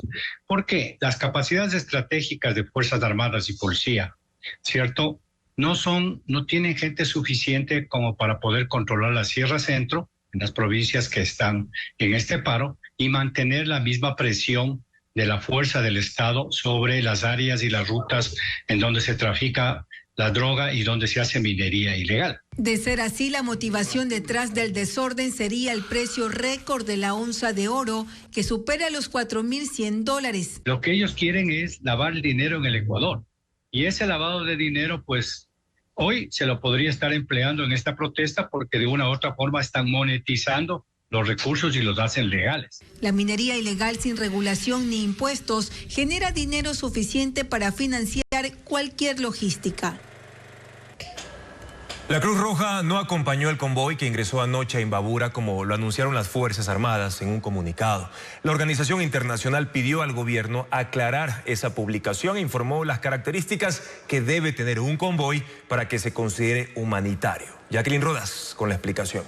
¿Por qué? Las capacidades estratégicas de Fuerzas Armadas y Policía, ¿cierto?, no tienen gente suficiente como para poder controlar la Sierra Centro, en las provincias que están en este paro, y mantener la misma presión de la fuerza del Estado sobre las áreas y las rutas en donde se trafica la droga y donde se hace minería ilegal. De ser así, la motivación detrás del desorden sería el precio récord de la onza de oro, que supera los $4.100. Lo que ellos quieren es lavar el dinero en el Ecuador. Y ese lavado de dinero, pues, hoy se lo podría estar empleando en esta protesta porque de una u otra forma están monetizando los recursos y los hacen legales. La minería ilegal sin regulación ni impuestos genera dinero suficiente para financiar cualquier logística. La Cruz Roja no acompañó el convoy que ingresó anoche a Imbabura, como lo anunciaron las Fuerzas Armadas en un comunicado. La organización internacional pidió al gobierno aclarar esa publicación e informó las características que debe tener un convoy para que se considere humanitario. Jacqueline Rodas con la explicación.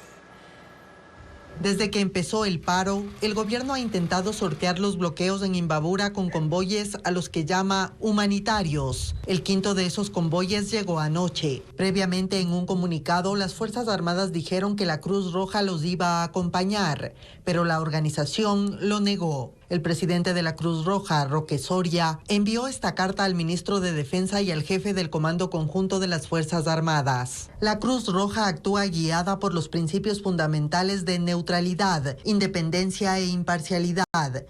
Desde que empezó el paro, el gobierno ha intentado sortear los bloqueos en Imbabura con convoyes a los que llama humanitarios. El quinto de esos convoyes llegó anoche. Previamente, en un comunicado, las Fuerzas Armadas dijeron que la Cruz Roja los iba a acompañar, pero la organización lo negó. El presidente de la Cruz Roja, Roque Soria, envió esta carta al ministro de Defensa y al jefe del Comando Conjunto de las Fuerzas Armadas. La Cruz Roja actúa guiada por los principios fundamentales de neutralidad, independencia e imparcialidad.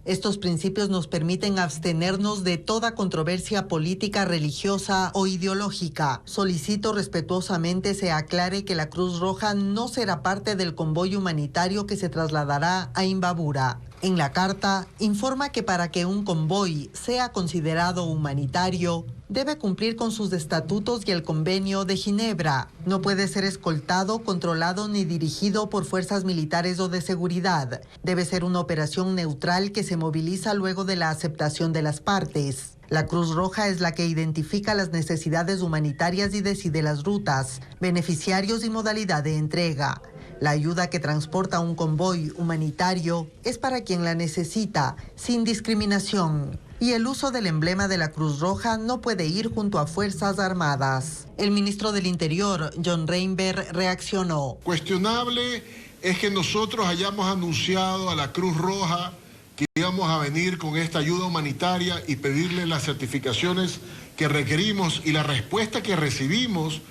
Estos principios nos permiten abstenernos de toda controversia política, religiosa o ideológica. Solicito respetuosamente se aclare que la Cruz Roja no será parte del convoy humanitario que se trasladará a Imbabura. En la carta, informa que para que un convoy sea considerado humanitario, debe cumplir con sus estatutos y el Convenio de Ginebra. No puede ser escoltado, controlado ni dirigido por fuerzas militares o de seguridad. Debe ser una operación neutral que se moviliza luego de la aceptación de las partes. La Cruz Roja es la que identifica las necesidades humanitarias y decide las rutas, beneficiarios y modalidad de entrega. La ayuda que transporta un convoy humanitario es para quien la necesita, sin discriminación. Y el uso del emblema de la Cruz Roja no puede ir junto a Fuerzas Armadas. El ministro del Interior, John Reinberg, reaccionó. Cuestionable es que nosotros hayamos anunciado a la Cruz Roja que íbamos a venir con esta ayuda humanitaria y pedirle las certificaciones que requerimos, y la respuesta que recibimos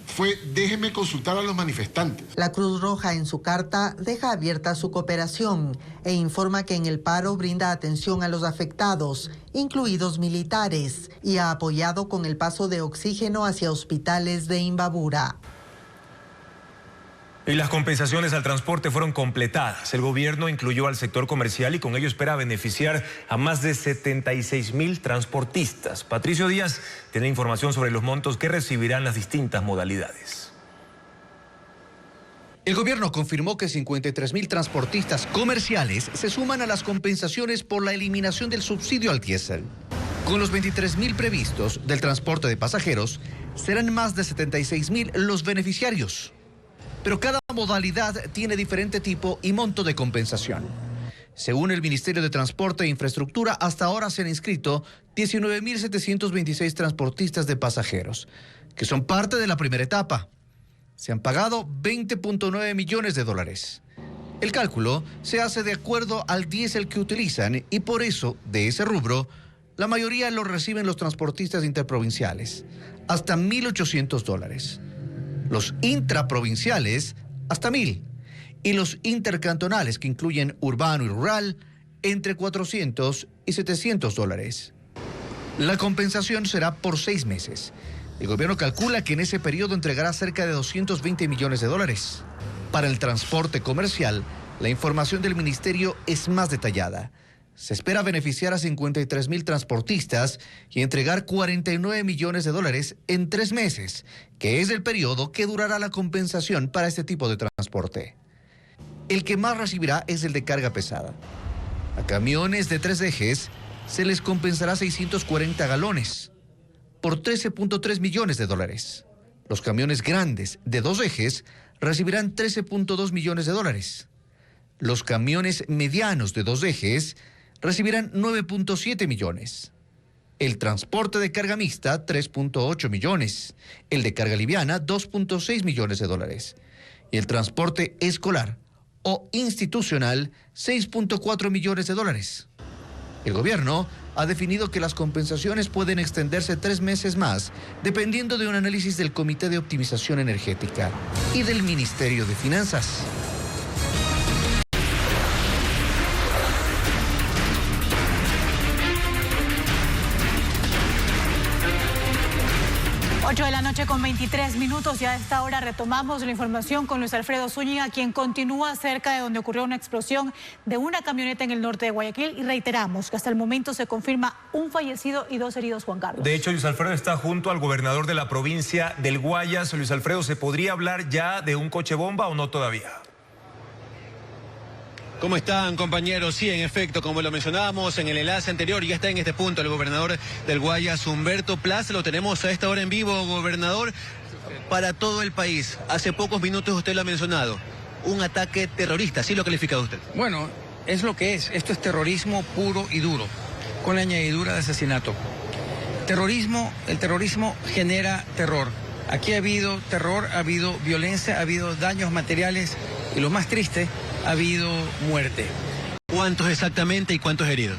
fue: déjeme consultar a los manifestantes. La Cruz Roja en su carta deja abierta su cooperación e informa que en el paro brinda atención a los afectados, incluidos militares, y ha apoyado con el paso de oxígeno hacia hospitales de Imbabura. Y las compensaciones al transporte fueron completadas. El gobierno incluyó al sector comercial y con ello espera beneficiar a más de 76,000 transportistas. Patricio Díaz tiene información sobre los montos que recibirán las distintas modalidades. El gobierno confirmó que 53,000 transportistas comerciales se suman a las compensaciones por la eliminación del subsidio al diésel. Con los 23,000 previstos del transporte de pasajeros, serán más de 76,000 los beneficiarios. Pero cada modalidad tiene diferente tipo y monto de compensación. Según el Ministerio de Transporte e Infraestructura, hasta ahora se han inscrito 19,726 transportistas de pasajeros, que son parte de la primera etapa. Se han pagado 20,9 millones de dólares. El cálculo se hace de acuerdo al diésel que utilizan y por eso, de ese rubro, la mayoría lo reciben los transportistas interprovinciales, hasta $1,800. Los intraprovinciales, hasta 1,000. Y los intercantonales, que incluyen urbano y rural, entre $400 y $700. La compensación será por 6 meses. El gobierno calcula que en ese periodo entregará cerca de $220 millones. Para el transporte comercial, la información del ministerio es más detallada. Se espera beneficiar a 53,000 transportistas y entregar $49 millones en 3 meses, que es el periodo que durará la compensación para este tipo de transporte. El que más recibirá es el de carga pesada. A camiones de 3 ejes se les compensará 640 galones por $13,3 millones. Los camiones grandes de 2 ejes recibirán $13,2 millones. Los camiones medianos de 2 ejes recibirán 9,7 millones. El transporte de carga mixta, 3,8 millones. El de carga liviana, 2,6 millones de dólares. Y el transporte escolar o institucional, 6,4 millones de dólares. El gobierno ha definido que las compensaciones pueden extenderse 3 meses más, dependiendo de un análisis del Comité de Optimización Energética y del Ministerio de Finanzas. Ocho de la noche con 23 minutos y a esta hora retomamos la información con Luis Alfredo Zúñiga, quien continúa cerca de donde ocurrió una explosión de una camioneta en el norte de Guayaquil, y reiteramos que hasta el momento se confirma un fallecido y 2 heridos, Juan Carlos. De hecho, Luis Alfredo está junto al gobernador de la provincia del Guayas. Luis Alfredo, ¿se podría hablar ya de un coche bomba o no todavía? ¿Cómo están, compañeros? Sí, en efecto, como lo mencionábamos en el enlace anterior, ya está en este punto el gobernador del Guayas, Humberto Plaza. Lo tenemos a esta hora en vivo, gobernador, para todo el país. Hace pocos minutos usted lo ha mencionado, un ataque terrorista, ¿sí lo califica usted? Bueno, es lo que es. Esto es terrorismo puro y duro, con la añadidura de asesinato. El terrorismo genera terror. Aquí ha habido terror, ha habido violencia, ha habido daños materiales y lo más triste, ha habido muerte. ¿Cuántos exactamente y cuántos heridos?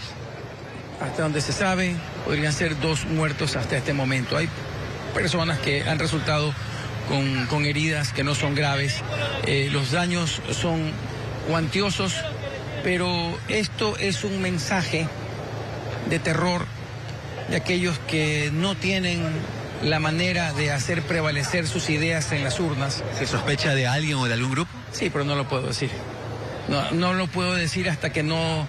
Hasta donde se sabe, podrían ser 2 muertos hasta este momento. Hay personas que han resultado con heridas que no son graves. Los daños son cuantiosos, pero esto es un mensaje de terror de aquellos que no tienen la manera de hacer prevalecer sus ideas en las urnas. ¿Se sospecha de alguien o de algún grupo? Sí, pero no lo puedo decir. No lo puedo decir hasta que no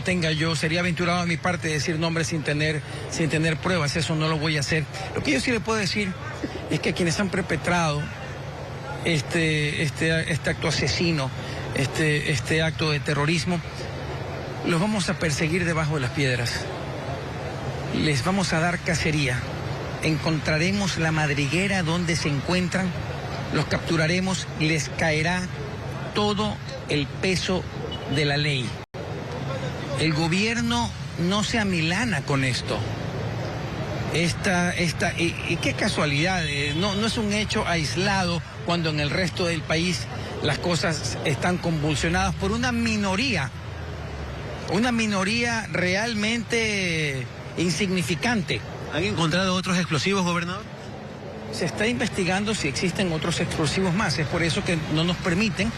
tenga yo. Sería aventurado a mi parte decir nombres sin tener pruebas. Eso no lo voy a hacer. Lo que yo sí le puedo decir es que quienes han perpetrado este acto asesino, este acto de terrorismo, los vamos a perseguir debajo de las piedras. Les vamos a dar cacería. Encontraremos la madriguera donde se encuentran, los capturaremos, les caerá todo el peso de la ley. El gobierno no se amilana con esto. Y qué casualidad, no es un hecho aislado cuando en el resto del país las cosas están convulsionadas por una minoría realmente insignificante. ¿Han encontrado otros explosivos, gobernador? Se está investigando si existen otros explosivos más. Es por eso que no nos permiten,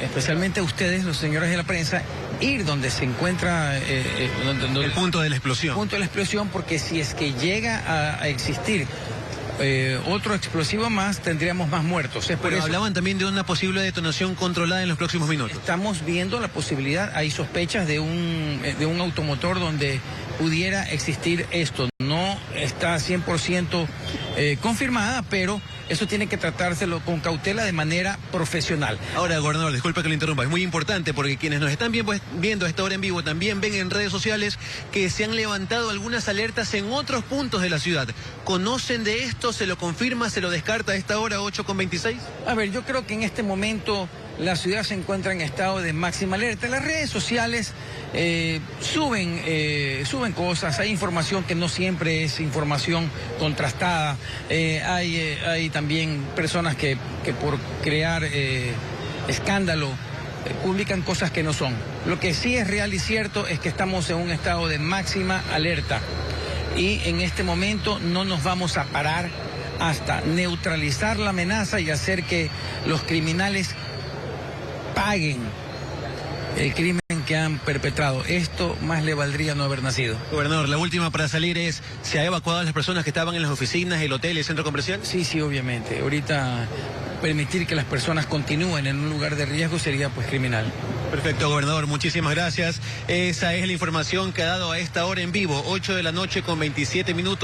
especialmente ustedes, los señores de la prensa, ir donde se encuentra el punto de la explosión. El punto de la explosión, porque si es que llega a existir otro explosivo más, tendríamos más muertos. Pero hablaban también de una posible detonación controlada en los próximos minutos. Estamos viendo la posibilidad, hay sospechas de un automotor donde pudiera existir esto. No está 100% confirmada, pero eso tiene que tratárselo con cautela de manera profesional. Ahora, gobernador, disculpa que lo interrumpa, es muy importante porque quienes nos están viendo a esta hora en vivo también ven en redes sociales que se han levantado algunas alertas en otros puntos de la ciudad. ¿Conocen de esto? ¿Se lo confirma? ¿Se lo descarta a esta hora, 8:26? A ver, yo creo que en este momento la ciudad se encuentra en estado de máxima alerta. Las redes sociales suben cosas, hay información que no siempre es información contrastada. Hay también personas que por crear escándalo publican cosas que no son. Lo que sí es real y cierto es que estamos en un estado de máxima alerta y en este momento no nos vamos a parar hasta neutralizar la amenaza y hacer que los criminales paguen el crimen que han perpetrado. Esto más le valdría no haber nacido. Gobernador, la última para salir es, ¿se ha evacuado a las personas que estaban en las oficinas, el hotel y el centro comercial? Sí, obviamente. Ahorita permitir que las personas continúen en un lugar de riesgo sería pues criminal. Perfecto, gobernador, muchísimas gracias. Esa es la información que ha dado a esta hora en vivo, 8:27 p.m,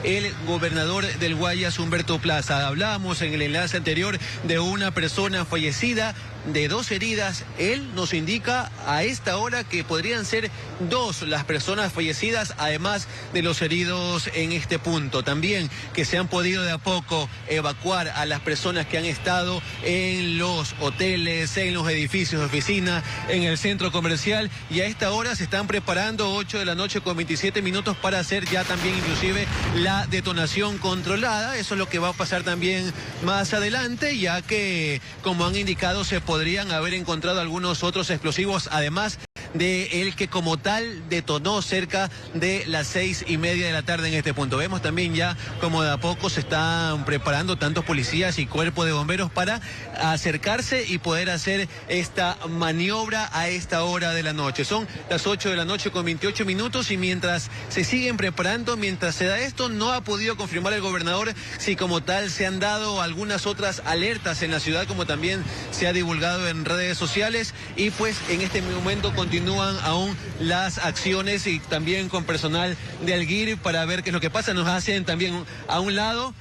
el gobernador del Guayas, Humberto Plaza. Hablábamos en el enlace anterior de una persona fallecida, de 2 heridas. Él nos indica a esta hora que podrían ser 2 las personas fallecidas, además de los heridos en este punto. También que se han podido de a poco evacuar a las personas que han estado en los hoteles, en los edificios de oficina, en el centro comercial, y a esta hora se están preparando 8:27 p.m, para hacer ya también inclusive la detonación controlada. Eso es lo que va a pasar también más adelante, ya que, como han indicado, se podrían haber encontrado algunos otros explosivos, además de el que como tal detonó cerca de las 6:30 de la tarde en este punto. Vemos también ya como de a poco se están preparando tantos policías y cuerpo de bomberos para acercarse y poder hacer esta maniobra a esta hora de la noche. Son las 8:28 p.m, y mientras se siguen preparando, mientras se da esto, no ha podido confirmar el gobernador si como tal se han dado algunas otras alertas en la ciudad, como también se ha divulgado en redes sociales, y pues en este momento continúan aún las acciones y también con personal de Alguir para ver qué es lo que pasa. Nos hacen también a un lado,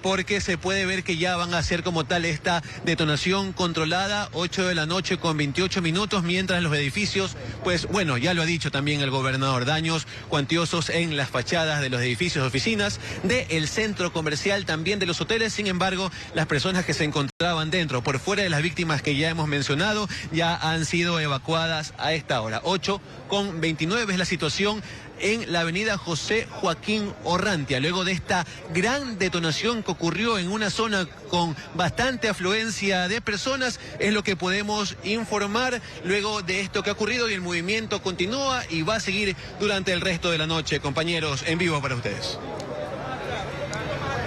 porque se puede ver que ya van a hacer como tal esta detonación controlada, 8:28 p.m, mientras los edificios, pues bueno, ya lo ha dicho también el gobernador, daños cuantiosos en las fachadas de los edificios de oficinas, del centro comercial, también de los hoteles. Sin embargo, las personas que se encontraban dentro, por fuera de las víctimas que ya hemos mencionado, ya han sido evacuadas a esta hora. 8:29 es la situación en la avenida José Joaquín Orrantia. Luego de esta gran detonación que ocurrió en una zona con bastante afluencia de personas, es lo que podemos informar luego de esto que ha ocurrido, y el movimiento continúa y va a seguir durante el resto de la noche. Compañeros, en vivo para ustedes.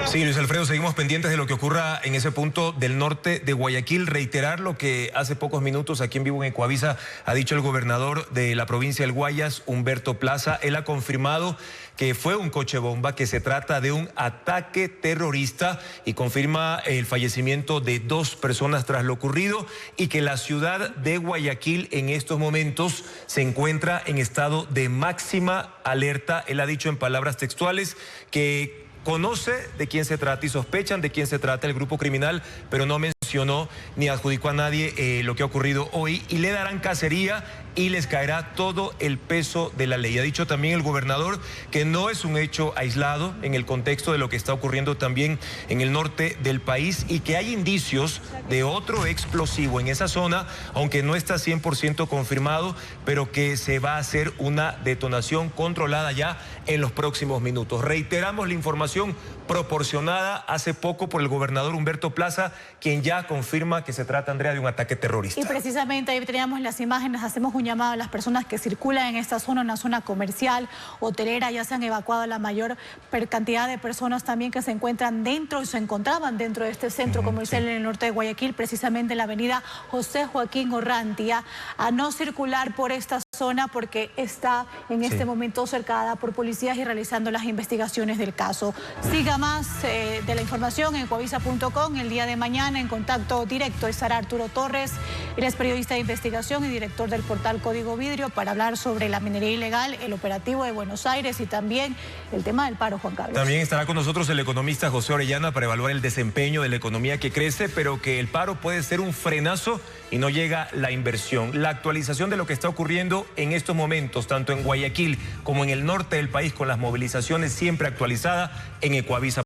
Sí, Luis Alfredo, seguimos pendientes de lo que ocurra en ese punto del norte de Guayaquil. Reiterar lo que hace pocos minutos aquí en vivo en Ecuavisa ha dicho el gobernador de la provincia del Guayas, Humberto Plaza. Él ha confirmado que fue un coche bomba, que se trata de un ataque terrorista, y confirma el fallecimiento de 2 personas tras lo ocurrido, y que la ciudad de Guayaquil en estos momentos se encuentra en estado de máxima alerta. Él ha dicho en palabras textuales que conoce de quién se trata y sospechan de quién se trata el grupo criminal, pero no mencionó ni adjudicó a nadie lo que ha ocurrido hoy, y le darán cacería y les caerá todo el peso de la ley. Ha dicho también el gobernador que no es un hecho aislado en el contexto de lo que está ocurriendo también en el norte del país, y que hay indicios de otro explosivo en esa zona, aunque no está 100% confirmado, pero que se va a hacer una detonación controlada ya en los próximos minutos. Reiteramos la información proporcionada hace poco por el gobernador Humberto Plaza, quien ya confirma que se trata, Andrea, de un ataque terrorista. Y precisamente ahí teníamos las imágenes. Hacemos un llamado a las personas que circulan en esta zona, una zona comercial, hotelera. Ya se han evacuado la mayor cantidad de personas también que se encuentran dentro y se encontraban dentro de este centro comercial en el norte de Guayaquil, precisamente en la avenida José Joaquín Orrantia, a no circular por esta zona porque está en este momento cercada por policías y realizando las investigaciones del caso. Siga más de la información en ecuavisa.com. El día de mañana en contacto directo estará Arturo Torres, él es periodista de investigación y director del portal Código Vidrio, para hablar sobre la minería ilegal, el operativo de Buenos Aires y también el tema del paro, Juan Carlos. También estará con nosotros el economista José Orellana para evaluar el desempeño de la economía que crece, pero que el paro puede ser un frenazo y no llega la inversión. La actualización de lo que está ocurriendo en estos momentos, tanto en Guayaquil como en el norte del país, con las movilizaciones siempre actualizadas en Ecuavisa.